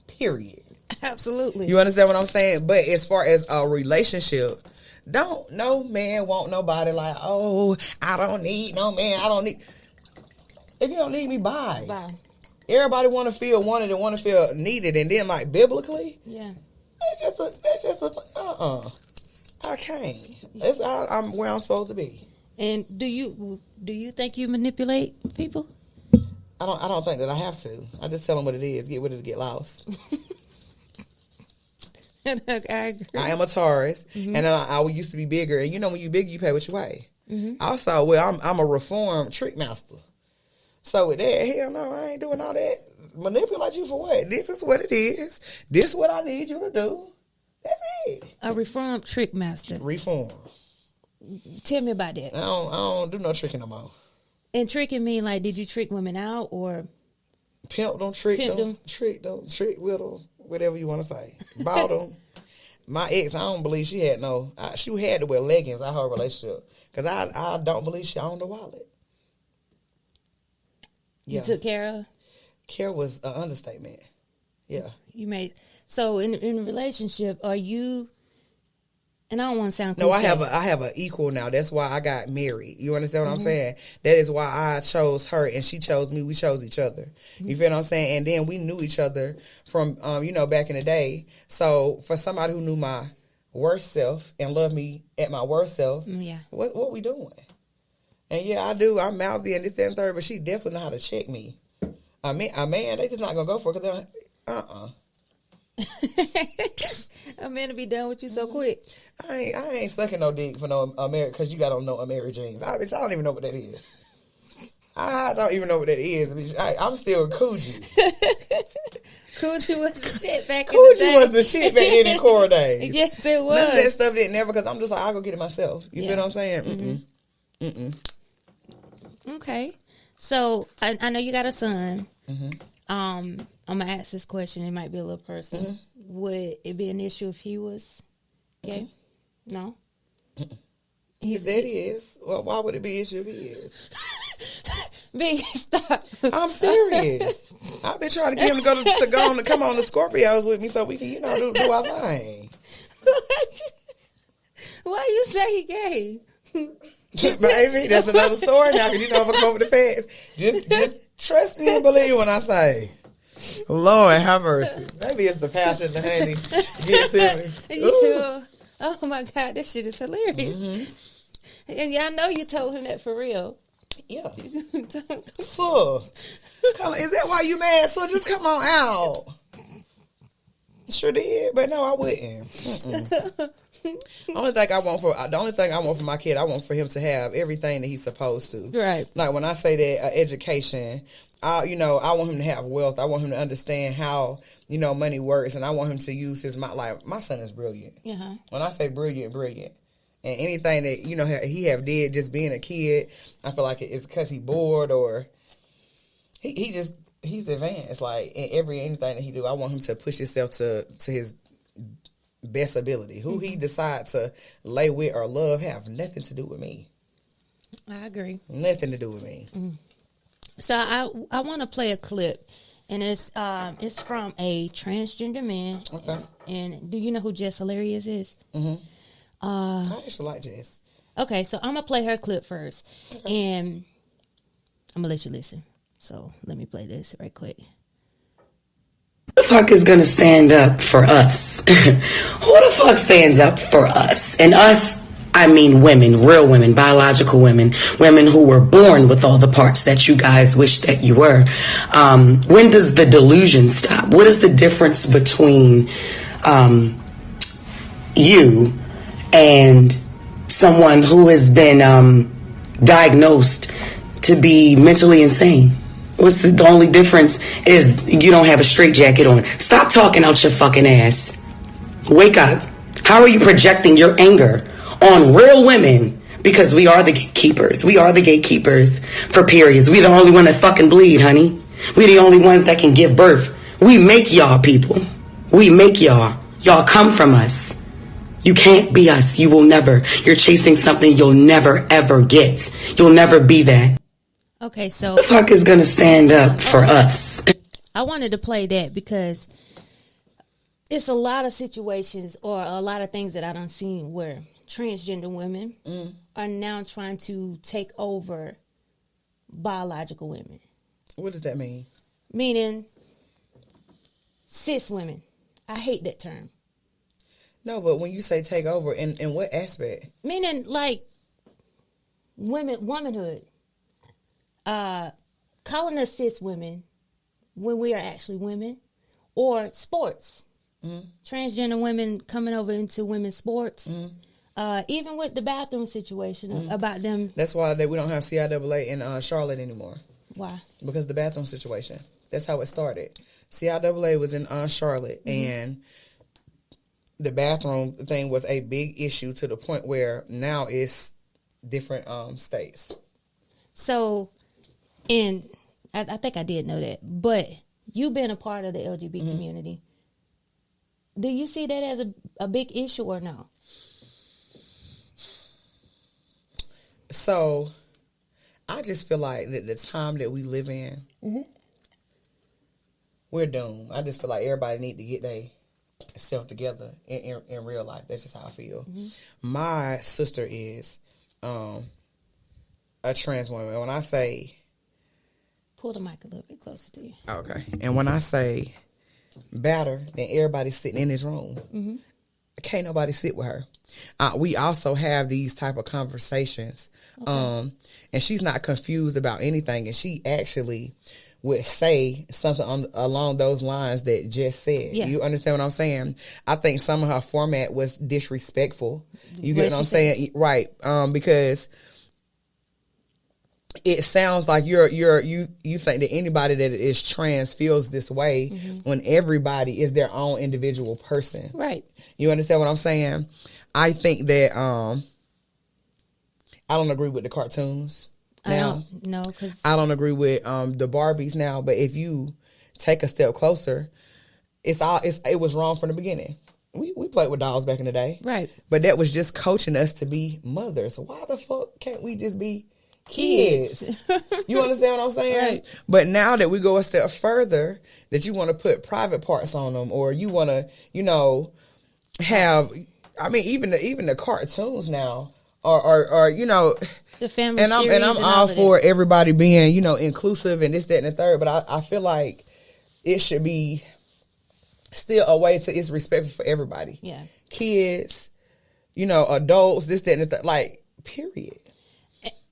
Speaker 4: Period.
Speaker 3: Absolutely.
Speaker 4: You understand what I'm saying? But as far as a relationship, no man want nobody like, oh, I don't need no man. I don't need. If you don't need me, bye.
Speaker 3: Bye.
Speaker 4: Everybody want to feel wanted and want to feel needed, and then like biblically,
Speaker 3: yeah,
Speaker 4: that's just a I can't. I'm where I'm supposed to be.
Speaker 3: And do you think you manipulate people?
Speaker 4: I don't think that I have to. I just tell them what it is. Get with it to get lost.
Speaker 3: I agree.
Speaker 4: I am a Taurus, and I used to be bigger. And you know, when you big, you pay what you weigh. Also, well, I'm a reformed trick master. So with that, hell no, I ain't doing all that. Manipulate you for what? This is what it is. This is what I need you to do. That's it.
Speaker 3: A reformed trick master.
Speaker 4: Reform.
Speaker 3: Tell me about that.
Speaker 4: I don't do no tricking no more.
Speaker 3: And tricking mean like, did you trick women out or
Speaker 4: pimp them, trick them, trick with them, whatever you want to say. Bought them. My ex, I don't believe she had she had to wear leggings out her relationship, because I don't believe she owned a wallet.
Speaker 3: You took care of?
Speaker 4: Care was an understatement. Yeah.
Speaker 3: So in a relationship, are you? And I don't want to sound cliche.
Speaker 4: No, I have an equal now. That's why I got married. You understand what I'm saying? That is why I chose her and she chose me. We chose each other. You feel what I'm saying? And then we knew each other from, back in the day. So for somebody who knew my worst self and loved me at my worst self, what we doing? And yeah, I do. I'm mouthy and this, that, and third, but she definitely know how to check me. A man, they just not going to go for it because
Speaker 3: A man to be done with you so quick.
Speaker 4: I ain't sucking no dick for no American, because you got on no American jeans. I don't even know what that is. I don't even know what that is. I'm still coochie.
Speaker 3: Coochie was the shit back in the day.
Speaker 4: Coochie was the shit back then in core days.
Speaker 3: Yes, it was.
Speaker 4: None of that stuff didn't never, because I'm just like, I'll go get it myself. You feel what I'm saying?
Speaker 3: Okay. So, I know you got a son. I'm going to ask this question. It might be a little personal. Would it be an issue if he was gay? No?
Speaker 4: His daddy is. Well, why would it be an issue if he is?
Speaker 3: B, stop.
Speaker 4: I'm serious. I've been trying to get him to come on the Scorpios with me so we can, do our thing.
Speaker 3: Why you say he gay?
Speaker 4: Baby, that's another story now, because you know if I come with the facts. Just trust me and believe when I say, Lord have mercy. Maybe it's the passion and the honey. Get to me.
Speaker 3: Yeah. Oh my God, that shit is hilarious. And y'all know you told him that for real.
Speaker 4: Yeah. So, is that why you mad? So just come on out. Sure did, but no, I wouldn't. The only thing I want for my kid, I want for him to have everything that he's supposed to.
Speaker 3: Right.
Speaker 4: Like when I say that education, I want him to have wealth. I want him to understand how money works, and I want him to use his mind. Like my son is brilliant.
Speaker 3: Uh-huh.
Speaker 4: When I say brilliant, and anything that he have did just being a kid, I feel like it's because he bored or he's advanced. Like in anything that he do, I want him to push himself to his best ability. Who he decides to lay with or love have nothing to do with me.
Speaker 3: I agree.
Speaker 4: Nothing to do with me.
Speaker 3: So I want to play a clip, and it's from a transgender man.
Speaker 4: Okay.
Speaker 3: And do you know who Jess Hilarious is?
Speaker 4: Mm-hmm. I actually like Jess.
Speaker 3: Okay, so I'm gonna play her clip first, and I'm gonna let you listen. So let me play this right quick.
Speaker 5: Who the fuck is gonna stand up for us? Who the fuck stands up for us? And us, I mean women, real women, biological women, women who were born with all the parts that you guys wish that you were. When does the delusion stop? What is the difference between you and someone who has been diagnosed to be mentally insane? What's the only difference is you don't have a straitjacket on. Stop talking out your fucking ass. Wake up. How are you projecting your anger on real women? Because we are the gatekeepers. We are the gatekeepers for periods. We the only one that fucking bleed, honey. We the only ones that can give birth. We make y'all people. We make y'all. Y'all come from us. You can't be us. You will never. You're chasing something you'll never ever get. You'll never be that.
Speaker 3: Okay, so
Speaker 5: Who the fuck is gonna stand up for us?
Speaker 3: I wanted to play that because it's a lot of situations or a lot of things that I done seen where transgender women are now trying to take over biological women.
Speaker 4: What does that mean?
Speaker 3: Meaning cis women. I hate that term.
Speaker 4: No, but when you say take over, in what aspect?
Speaker 3: Meaning like womanhood. Calling us cis women when we are actually women, or sports. Transgender women coming over into women's sports. Even with the bathroom situation about them.
Speaker 4: That's why we don't have CIAA in Charlotte anymore.
Speaker 3: Why?
Speaker 4: Because of the bathroom situation. That's how it started. CIAA was in Charlotte, and the bathroom thing was a big issue to the point where now it's different states.
Speaker 3: So, and I think I did know that, but you been a part of the LGBT community. Do you see that as a big issue or no?
Speaker 4: So, I just feel like that the time that we live in, we're doomed. I just feel like everybody need to get their self together in real life. That's just how I feel. My sister is a trans woman. And when I say...
Speaker 3: Pull the mic a little bit closer to you.
Speaker 4: Okay. And when I say better than everybody sitting in this room, can't nobody sit with her. We also have these type of conversations. And she's not confused about anything. And she actually would say something along those lines that Jess said. Yeah. You understand what I'm saying? I think some of her format was disrespectful. You get what I'm saying? Right. Because it sounds like you think that anybody that is trans feels this way when everybody is their own individual person. Right. You understand what I'm saying? I think that I don't agree with the cartoons now. I don't agree with the Barbies now. But if you take a step closer, it was wrong from the beginning. We played with dolls back in the day, right? But that was just coaching us to be mothers. Why the fuck can't we just be kids? You understand what I'm saying? Right. But now that we go a step further, that you want to put private parts on them, or you want to, have. I mean, even the cartoons now or you know,
Speaker 3: the family
Speaker 4: and I'm
Speaker 3: series
Speaker 4: all for everybody being, you know, inclusive and this, that, and the third. But I feel like it should be still a way to it's respectful for everybody.
Speaker 3: Yeah,
Speaker 4: kids, you know, adults, this, that, and the third. Like, period.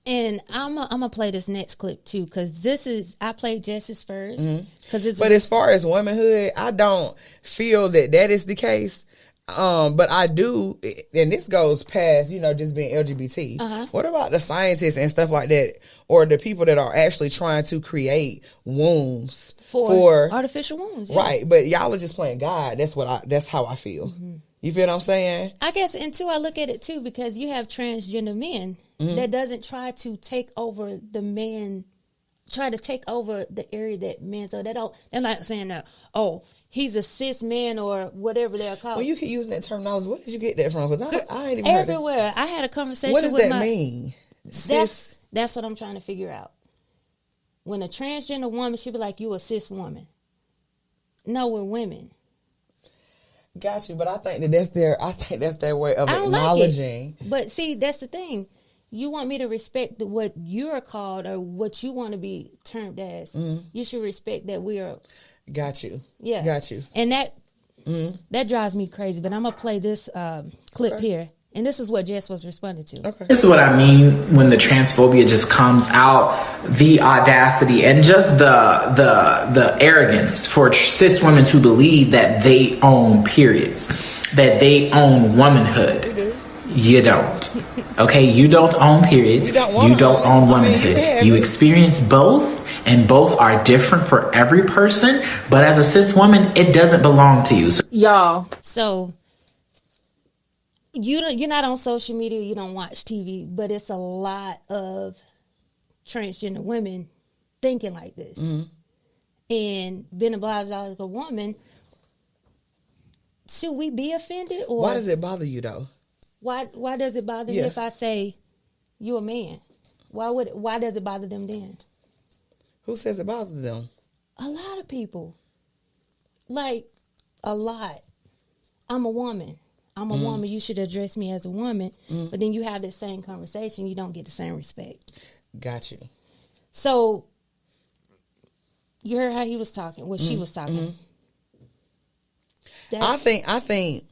Speaker 3: And I'm gonna play this next clip too, because I played Jess's first, because
Speaker 4: But as far as womanhood, I don't feel that is the case. But I do, and this goes past, you know, just being LGBT. What about the scientists and stuff like that, or the people that are actually trying to create wombs for
Speaker 3: artificial wombs? Yeah.
Speaker 4: Right, but y'all are just playing God. That's how I feel. You feel what I'm saying?
Speaker 3: I guess, and two, I look at it too, because you have transgender men that doesn't try to take over the man, try to take over the area that men. So they're not saying that, oh, he's a cis man or whatever they're called.
Speaker 4: Well, you keep using that terminology. Where did you get that from? Because I ain't even
Speaker 3: everywhere.
Speaker 4: Heard that.
Speaker 3: I had a conversation.
Speaker 4: What does
Speaker 3: with
Speaker 4: that mean?
Speaker 3: Cis. That's what I'm trying to figure out. When a transgender woman, she'd be like, "You a cis woman." No, we're women.
Speaker 4: Got you, but I think that's their way of acknowledging.
Speaker 3: Like, but see, that's the thing. You want me to respect what you're called or what you want to be termed as. You should respect that we are.
Speaker 4: Got you.
Speaker 3: Yeah.
Speaker 4: Got you.
Speaker 3: And that drives me crazy. But I'm going to play this clip here. And this is what Jess was responding to.
Speaker 4: Okay.
Speaker 6: This is what I mean when the transphobia just comes out, the audacity and just the arrogance for cis women to believe that they own periods, that they own womanhood. You don't. Okay, you don't own periods. You don't own womanhood. You experience both, and both are different for every person. But as a cis woman, it doesn't belong to you.
Speaker 3: So you're not on social media, you don't watch TV, but it's a lot of transgender women thinking like this. And being a biological woman, should we be offended? Or
Speaker 4: why does it bother you though?
Speaker 3: Why does it bother me if I say you're a man? Why does it bother them then?
Speaker 4: Who says it bothers them?
Speaker 3: A lot of people. Like, a lot. I'm a woman. I'm a woman. You should address me as a woman. But then you have this same conversation. You don't get the same respect.
Speaker 4: Got you.
Speaker 3: So, you heard how he was talking, what she was talking.
Speaker 4: I think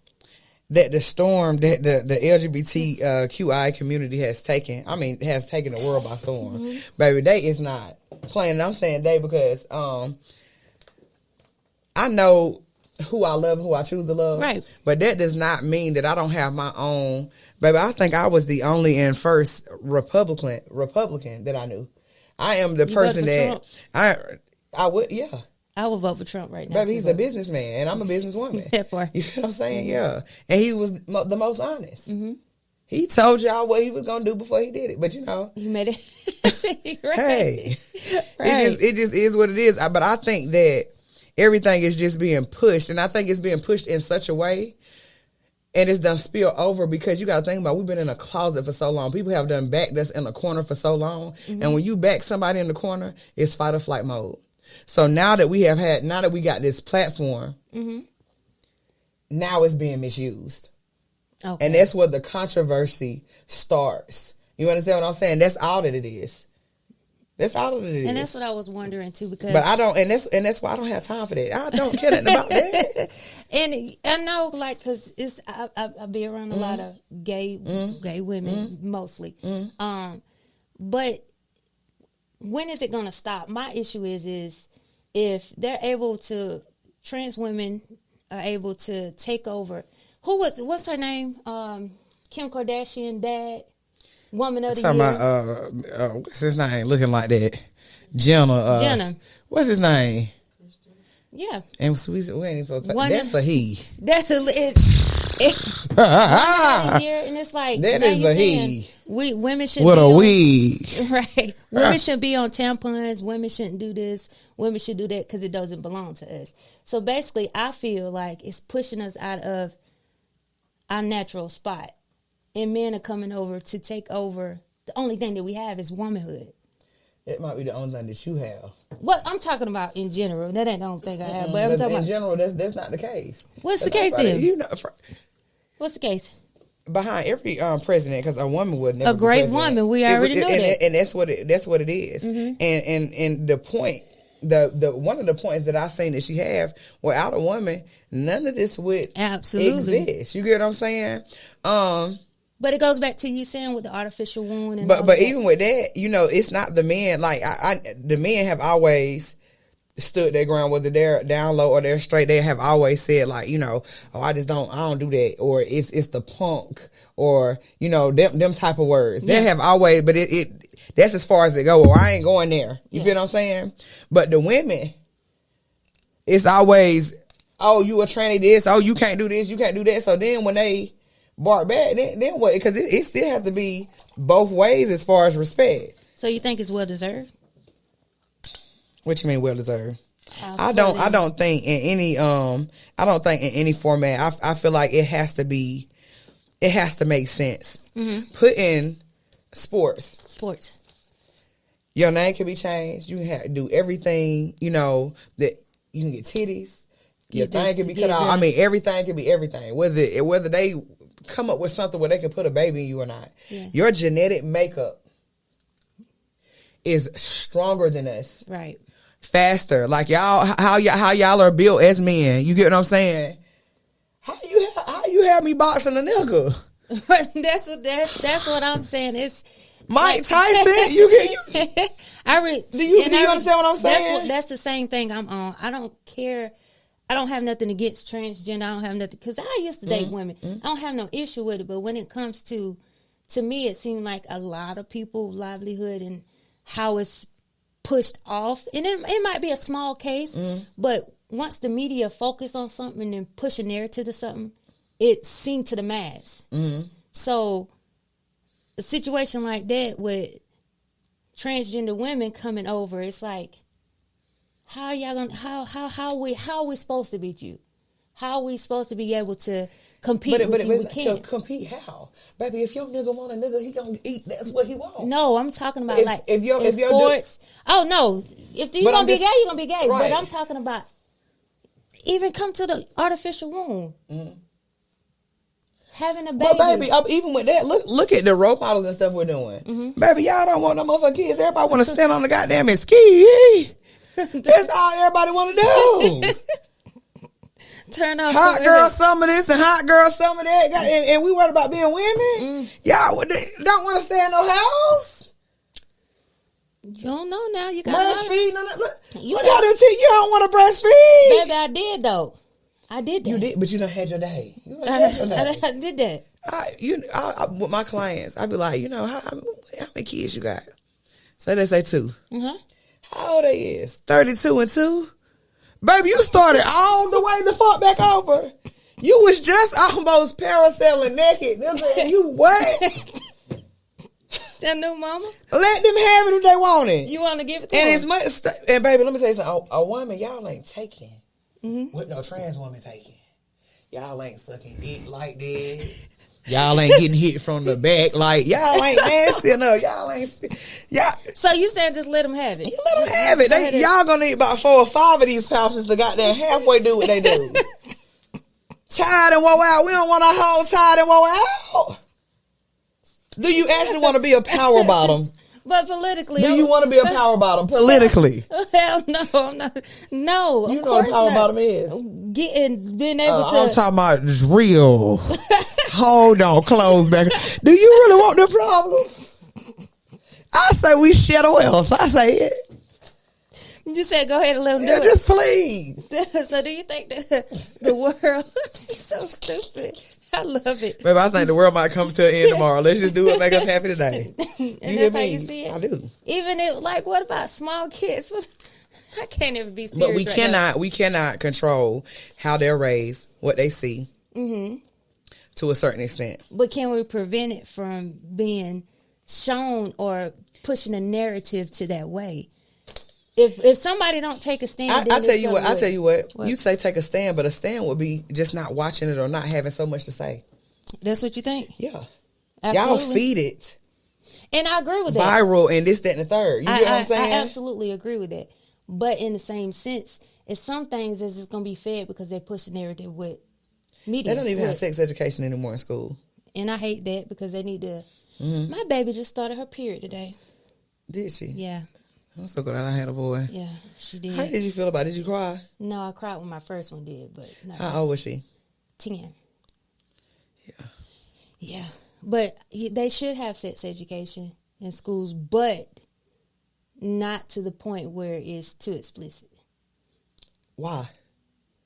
Speaker 4: that the storm that the LGBTQI community has taken the world by storm. Baby, they is not playing. And I'm saying they because I know who I love and who I choose to love.
Speaker 3: Right.
Speaker 4: But that does not mean that I don't have my own. Baby, I think I was the only and first Republican that I knew. I am the person that I would, yeah.
Speaker 3: I would vote for Trump right now.
Speaker 4: Baby, he's a businessman and I'm a businesswoman.
Speaker 3: That part.
Speaker 4: You feel what I'm saying? Yeah. And he was the most honest. He told y'all what he was going to do before he did it. But you know.
Speaker 3: He made it. Right.
Speaker 4: Hey.
Speaker 3: Right.
Speaker 4: It just is what it is. But I think that everything is just being pushed. And I think it's being pushed in such a way. And it's done spill over because you got to think about we've been in a closet for so long. People have done backed us in a corner for so long. And when you back somebody in the corner, it's fight or flight mode. So now that we got this platform, now it's being misused. Okay. And that's where the controversy starts. You understand what I'm saying? That's all that it is. That's all that it is.
Speaker 3: And that's what I was wondering too, because
Speaker 4: but I don't, and that's why I don't have time for that. I don't care nothing about that.
Speaker 3: And I know, like, because I be around a lot of gay women mostly, but when is it going to stop? My issue is if they're able to, trans women are able to take over. What's her name? Kim Kardashian dad, woman of the year.
Speaker 4: Talking about what's his name? Looking like that, Jenna. What's his name?
Speaker 3: Yeah,
Speaker 4: and we ain't even supposed to. That's a he.
Speaker 3: That's a it's here, and it's like
Speaker 4: that is a he.
Speaker 3: Women should
Speaker 4: with a wig,
Speaker 3: right? Women should be on tampons. Women shouldn't do this. Women should do that because it doesn't belong to us. So basically, I feel like it's pushing us out of our natural spot, and men are coming over to take over. The only thing that we have is womanhood.
Speaker 4: It might be the only thing that you have.
Speaker 3: What I'm talking about in general, that ain't the only thing I have. But I'm talking
Speaker 4: in general, that's not the case.
Speaker 3: What's the case then?
Speaker 4: You know,
Speaker 3: what's the case?
Speaker 4: behind every president, because a woman would never
Speaker 3: a great
Speaker 4: be president.
Speaker 3: woman. We already know that,
Speaker 4: and that's what it is. And the point, the one of the points that I seen that she have, without a woman, none of this would
Speaker 3: absolutely
Speaker 4: exist. You get what I'm saying?
Speaker 3: But it goes back to you saying with the artificial wound, and
Speaker 4: but even with that, it's not the men. Like the men have always stood their ground, whether they're down low or they're straight. They have always said, like, oh, I don't do that, or it's the punk, or them type of words. They have always, but that's as far as it go. Or I ain't going there. You feel what I'm saying? But the women, it's always, oh, you a tranny this, oh, you can't do this, you can't do that. So then when they bark back, then what? Because it still has to be both ways as far as respect.
Speaker 3: So you think it's well deserved?
Speaker 4: What you mean well deserved? I don't think in any format. I feel like it has to make sense. Put in sports. Your name can be changed. You have to do everything. That you can get titties. Your thing can be cut off. I mean, everything can be everything. Whether they come up with something where they can put a baby in you or not. Yeah. Your genetic makeup is stronger than us.
Speaker 3: Right.
Speaker 4: Faster. Like how y'all are built as men. You get what I'm saying? How you have me boxing a nigga?
Speaker 3: that's what I'm saying. It's
Speaker 4: Mike Tyson. Do you understand what I'm saying?
Speaker 3: That's the same thing I'm on. I don't care. I don't have nothing against transgender. I don't have nothing, because I used to date women. I don't have no issue with it. But when it comes to me, it seemed like a lot of people's livelihood and how it's pushed off. And it might be a small case, but once the media focus on something and push a narrative to something, it's seen to the mass. So a situation like that with transgender women coming over, it's like, how are y'all gonna how are we supposed to beat you? How are we supposed to be able to compete with you? We can't.
Speaker 4: Compete how? Baby, if your nigga want a nigga, he gonna eat. That's what he want.
Speaker 3: No, I'm talking about if sports. Oh no, if you're gonna be gay, you're gonna be gay. Right. But I'm talking about even come to the artificial womb. Having a baby.
Speaker 4: But baby, even with that, look at the role models and stuff we're doing. Baby, y'all don't want no motherfucking kids. Everybody want to stand on the goddamn and ski. That's all everybody want to do.
Speaker 3: Turn off.
Speaker 4: Hot girl, some of this and hot girl, some of that. And we worried about being women. Y'all don't want to stay in no house.
Speaker 3: You don't know now. You got
Speaker 4: breastfeed. You don't want to breastfeed.
Speaker 3: Baby, I did though. I did that.
Speaker 4: You did, but you done had your day.
Speaker 3: I did that.
Speaker 4: I with my clients, I be like, how many kids you got? So they say 2. How old they is? 32 and 2? Baby, you started all the way the fuck back over. You was just almost parasailing naked. And you what?
Speaker 3: That new mama?
Speaker 4: Let them have it if they want it.
Speaker 3: You want to give it to them?
Speaker 4: And it's much. And baby, let me tell you something. A woman, y'all ain't taking what no trans woman taking. Y'all ain't sucking dick like this. Y'all ain't getting hit from the back. Like, y'all ain't nasty enough.
Speaker 3: So you said just let them have it.
Speaker 4: You let them have it. Y'all gonna need about 4 or 5 of these pouches to goddamn halfway do what they do. Tired and wore out. We don't want our whole tired and wore out. Do you actually want to be a power bottom?
Speaker 3: But politically,
Speaker 4: do you want to be a power bottom politically?
Speaker 3: Hell no, I'm not. No,
Speaker 4: you know what a power bottom is.
Speaker 3: Being able to.
Speaker 4: I'm talking about just real. Hold on, close back. Do you really want the problems? I say we share the wealth. I say it.
Speaker 3: You said go ahead and let them do it.
Speaker 4: Just please.
Speaker 3: So do you think the world is so stupid? I love it.
Speaker 4: Baby, I think the world might come to an end tomorrow. Let's just do what make us happy today.
Speaker 3: And that's how you see it?
Speaker 4: I do.
Speaker 3: Even if, like, what about small kids? I can't ever be serious.
Speaker 4: But we cannot control how they're raised, what they see, to a certain extent.
Speaker 3: But can we prevent it from being shown or pushing a narrative to that way? If somebody don't take a stand,
Speaker 4: I tell you what. You say take a stand, but a stand would be just not watching it or not having so much to say.
Speaker 3: That's what you think?
Speaker 4: Yeah.
Speaker 3: Absolutely.
Speaker 4: Y'all feed it.
Speaker 3: And I agree with that.
Speaker 4: Viral and this, that, and the third. You get what I'm saying?
Speaker 3: I absolutely agree with that. But in the same sense, it's some things that's just going to be fed because they push the narrative with media.
Speaker 4: They don't even have sex education anymore in school.
Speaker 3: And I hate that because they need to. My baby just started her period today.
Speaker 4: Did she?
Speaker 3: Yeah.
Speaker 4: I'm so glad I had a boy.
Speaker 3: Yeah, she did.
Speaker 4: How did you feel about it? Did you cry?
Speaker 3: No, I cried when my first one did, but not
Speaker 4: How old was she?
Speaker 3: 10.
Speaker 4: Yeah.
Speaker 3: Yeah, but they should have sex education in schools, but not to the point where it's too explicit.
Speaker 4: Why?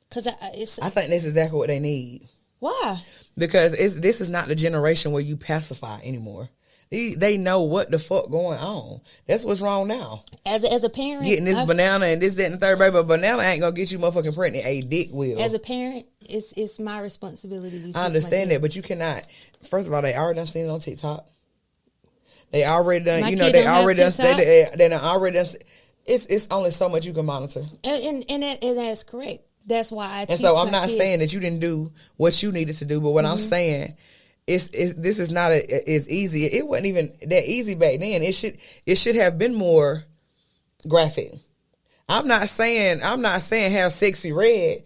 Speaker 3: Because
Speaker 4: I think that's exactly what they need.
Speaker 3: Why?
Speaker 4: Because this is not the generation where you pacify anymore. They know what the fuck going on. That's what's wrong now.
Speaker 3: As a parent,
Speaker 4: getting this banana and this, that, and the third, baby, but banana ain't gonna get you motherfucking pregnant. A dick will.
Speaker 3: As a parent, it's my responsibility. To
Speaker 4: I understand that, but you cannot. First of all, they already done seen it on TikTok. They already done.
Speaker 3: My
Speaker 4: You know,
Speaker 3: kid
Speaker 4: they
Speaker 3: don't have
Speaker 4: already done.
Speaker 3: TikTok.
Speaker 4: They done already done. It's only so much you can monitor.
Speaker 3: And that's correct. That's why I.
Speaker 4: And so I'm not saying that you didn't do what you needed to do, but what I'm saying. This is not as easy. It wasn't even that easy back then. It should have been more graphic. I'm not saying have sexy red,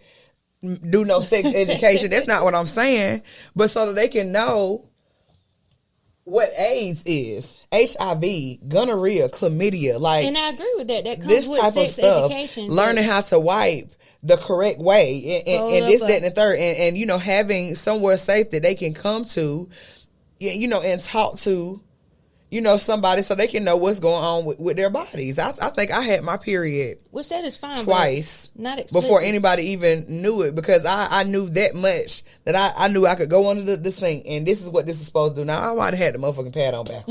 Speaker 4: do no sex education. That's not what I'm saying. But so that they can know what AIDS is, HIV, gonorrhea, chlamydia, like.
Speaker 3: And I agree with that. That comes
Speaker 4: this
Speaker 3: with
Speaker 4: type
Speaker 3: sex
Speaker 4: of stuff.
Speaker 3: education.
Speaker 4: Learning how to wipe the correct way and this, that, and the third, and you know, having somewhere safe that they can come to, you know, and talk to, you know, somebody so they can know what's going on with their bodies. I think I had my period,
Speaker 3: which that is fine,
Speaker 4: twice,
Speaker 3: not explicit.
Speaker 4: before anybody even knew it, because I knew that much that I knew I could go under the sink and this is what this is supposed to do. Now I might have had the motherfucking pad on back.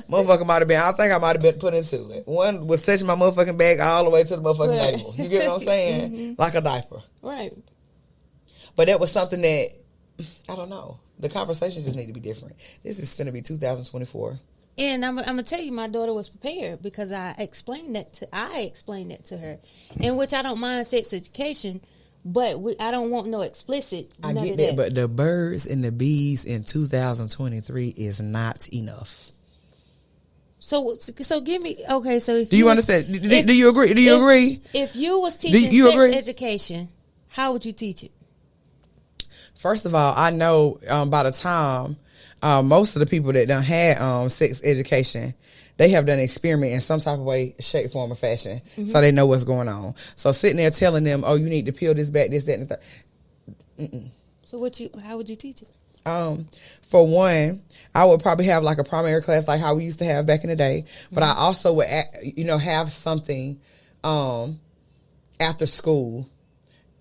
Speaker 4: Motherfucker might have been. I think I might have been put into it. One was touching my motherfucking back all the way to the motherfucking table. You get what I'm saying? Like a diaper,
Speaker 3: right?
Speaker 4: But that was something that I don't know. The conversation just need to be different. This is finna be 2024.
Speaker 3: And I'm gonna tell you, my daughter was prepared because I explained that to her, in which I don't mind sex education, but I don't want no explicit.
Speaker 4: I get that, but the birds and the bees in 2023 is not enough.
Speaker 3: So give me okay. So if
Speaker 4: do you understand? Do you agree? Do you agree?
Speaker 3: If you was teaching sex education, how would you teach it?
Speaker 4: First of all, I know by the time. Most of the people that done had sex education, they have done experiment in some type of way, shape, form, or fashion, so they know what's going on. So sitting there telling them, "Oh, you need to peel this back, this, that, and the third."
Speaker 3: So how would you teach it?
Speaker 4: For one, I would probably have like a primary class, like how we used to have back in the day. But I also would, have something after school.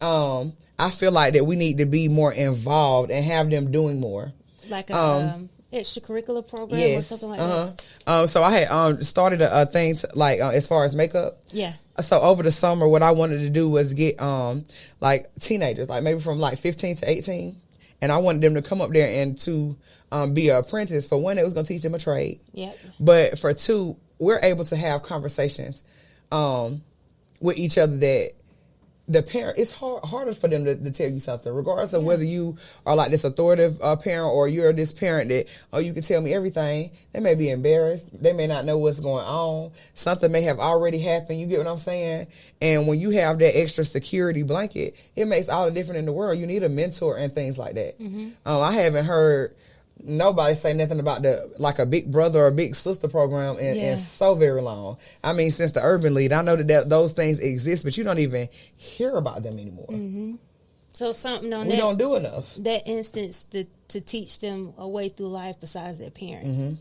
Speaker 4: I feel like that we need to be more involved and have them doing more.
Speaker 3: Like a extracurricular program or something like that?
Speaker 4: So I had started a thing as far as makeup.
Speaker 3: Yeah.
Speaker 4: So over the summer, what I wanted to do was get like teenagers, like maybe from like 15 to 18. And I wanted them to come up there and to be an apprentice. For one, it was going to teach them a trade.
Speaker 3: Yep.
Speaker 4: But for two, we're able to have conversations with each other that the parent, it's harder for them to tell you something, regardless of whether you are like this authoritative parent or you're this parent that, oh, you can tell me everything. They may be embarrassed. They may not know what's going on. Something may have already happened. You get what I'm saying? And when you have that extra security blanket, it makes all the difference in the world. You need a mentor and things like that. I haven't heard nobody say nothing about a big brother or big sister program in so very long. I mean, since the urban lead, I know that those things exist, but you don't even hear about them anymore.
Speaker 3: So something on
Speaker 4: we don't do enough.
Speaker 3: That instance to teach them a way through life besides their parent.
Speaker 4: And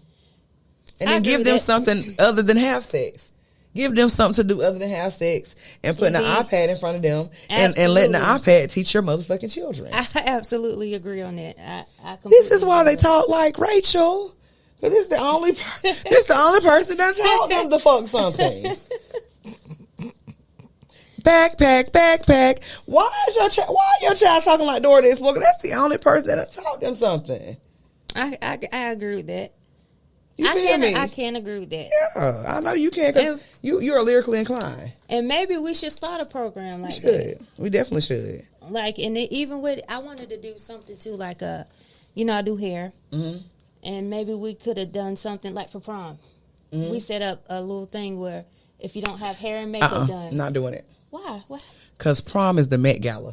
Speaker 4: then give them something other than have sex. Give them something to do other than have sex and putting an iPad in front of them and letting the iPad teach your motherfucking children.
Speaker 3: I absolutely agree on that. I
Speaker 4: this is why they talk like Rachel. Because it's the only person that taught them to fuck something. Backpack. Why your child talking like Dora the Explorer? That's the only person that taught them something.
Speaker 3: I agree with that.
Speaker 4: I
Speaker 3: can agree with that.
Speaker 4: Yeah, I know you can because you're lyrically inclined.
Speaker 3: And maybe we should start a program like
Speaker 4: that. We definitely should.
Speaker 3: Like, and even with, I wanted to do something too, like I do hair. And maybe we could have done something like for prom. We set up a little thing where if you don't have hair and makeup done.
Speaker 4: Not doing it.
Speaker 3: Why?
Speaker 4: Because prom is the Met Gala.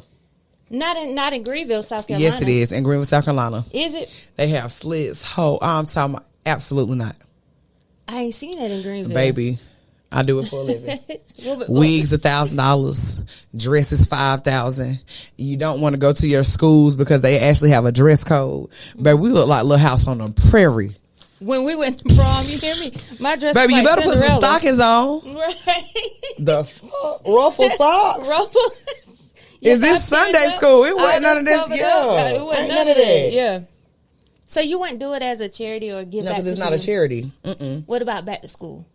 Speaker 3: Not in Greenville, South Carolina.
Speaker 4: Yes, it is. In Greenville, South Carolina.
Speaker 3: Is it?
Speaker 4: They have slits. I'm talking about absolutely not.
Speaker 3: I ain't seen that in Greenville.
Speaker 4: Baby, I do it for a living.
Speaker 3: What-
Speaker 4: Wigs $1,000, dresses $5,000. You don't want to go to your schools because they actually have a dress code. Baby, we look like Little House on the Prairie.
Speaker 3: When we went to prom, you hear me? My dress
Speaker 4: Baby,
Speaker 3: was
Speaker 4: you
Speaker 3: like
Speaker 4: better put some
Speaker 3: Cinderella.
Speaker 4: stockings on.
Speaker 3: Right.
Speaker 4: The fuck? Ruffle socks.
Speaker 3: Ruffle.
Speaker 4: Is this Sunday school? It wasn't none of this.
Speaker 3: It
Speaker 4: Yeah,
Speaker 3: wasn't
Speaker 4: ain't
Speaker 3: none of that. Yeah. So you wouldn't do it as a charity or give
Speaker 4: No,
Speaker 3: back
Speaker 4: because it's
Speaker 3: to
Speaker 4: not a
Speaker 3: them?
Speaker 4: charity. Mm-mm.
Speaker 3: What about back to school?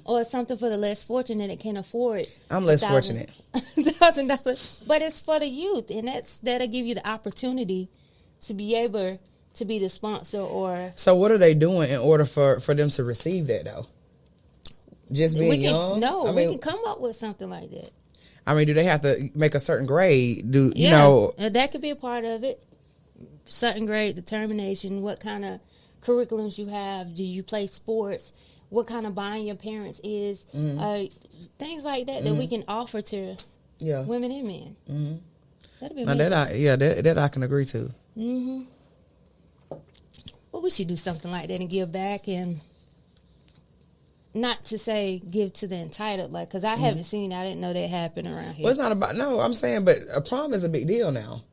Speaker 3: Or something for the less fortunate that can't afford.
Speaker 4: I'm less fortunate.
Speaker 3: $1,000, but it's for the youth, and that'll give you the opportunity to be able to be the sponsor. Or
Speaker 4: So what are they doing in order for them to receive that though? Just being young?
Speaker 3: we can come up with something like that.
Speaker 4: I mean, do they have to make a certain grade? You
Speaker 3: Yeah,
Speaker 4: know?
Speaker 3: that could be a part of it. Certain grade determination. What kind of curriculums you have? Do you play sports? What kind of buying your parents is? Things like that that we can offer to
Speaker 4: Yeah.
Speaker 3: women and men. Mm-hmm. That'd be
Speaker 4: Now
Speaker 3: amazing.
Speaker 4: that I can agree to.
Speaker 3: Mm-hmm. Well, we should do something like that and give back, and not to say give to the entitled, like, because I haven't seen, I didn't know that happened around here.
Speaker 4: Well, it's not about, no, I'm saying, but a prom is a big deal now.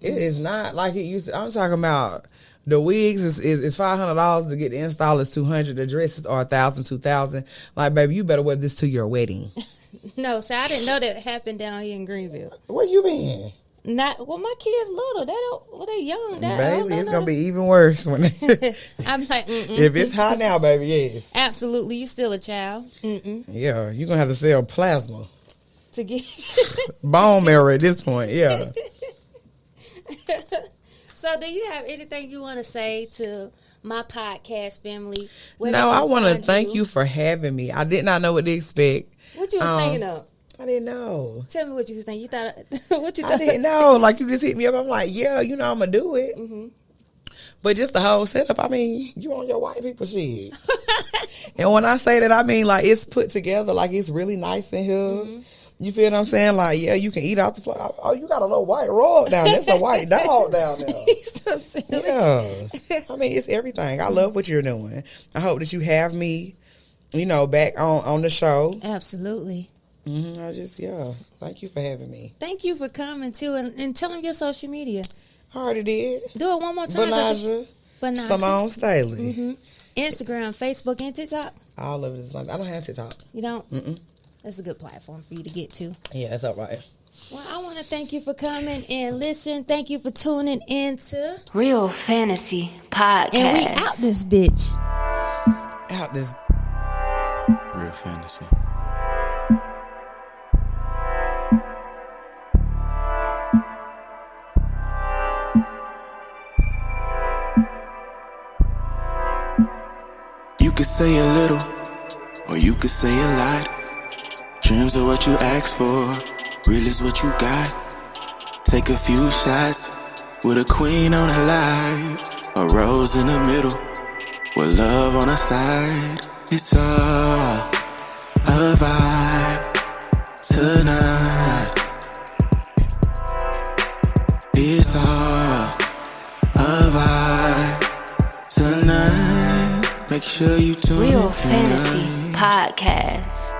Speaker 4: It is not like it used to. I'm talking about the wigs is $500 to get the install is $200. The dresses are $1,000, $2,000. Like, baby, you better wear this to your wedding.
Speaker 3: No, so I didn't know that happened down here in Greenville.
Speaker 4: Where you been?
Speaker 3: Not well. My kids little. They don't. Well, they young.
Speaker 4: Baby, it's gonna be even worse when
Speaker 3: I'm like,
Speaker 4: if it's high now, baby. Yes,
Speaker 3: absolutely. You still a child.
Speaker 4: yeah. You're gonna have to sell plasma,
Speaker 3: To get.
Speaker 4: bone marrow at this point. Yeah.
Speaker 3: So, do you have anything you want to say to my podcast family?
Speaker 4: No, I want to thank you for having me. I did not know what to expect.
Speaker 3: What you was thinking of?
Speaker 4: I didn't know.
Speaker 3: Tell me what you was thinking. You thought what you thought?
Speaker 4: I didn't know. Like, you just hit me up. I'm like, yeah, you know, I'm gonna do it. Mm-hmm. But just the whole setup. I mean, you on your white people shit. And when I say that, I mean like it's put together. Like it's really nice in here. Mm-hmm. You feel what I'm saying? Like, yeah, you can eat out the floor. Oh, you got a little white rug down there. That's a white dog down there.
Speaker 3: He's so silly.
Speaker 4: Yeah. I mean, it's everything. I love what you're doing. I hope that you have me, you know, back on the show.
Speaker 3: Absolutely.
Speaker 4: Mm-hmm. Thank you for having me.
Speaker 3: Thank you for coming too, and tell them your social media.
Speaker 4: I already did.
Speaker 3: Do it one more time.
Speaker 4: Banajshea Sermone Staley.
Speaker 3: Mm-hmm. Instagram, Facebook, and TikTok.
Speaker 4: All of it is like, I don't have TikTok.
Speaker 3: You don't? Mm-mm. That's a good platform for you to get to.
Speaker 4: Yeah, that's all right.
Speaker 3: Well, I want to thank you for coming and listen. Thank you for tuning into
Speaker 2: Real Fantasy Podcast.
Speaker 3: And we out this bitch.
Speaker 4: Out this.
Speaker 1: Real fantasy. You could say a little, or you could say a lot. Dreams are what you ask for, real is what you got. Take a few shots with a queen on her life, a rose in the middle, with love on her side. It's all a vibe tonight. It's all a vibe tonight. Make sure you tune in
Speaker 2: Real
Speaker 1: tonight.
Speaker 2: Fantasy Podcast.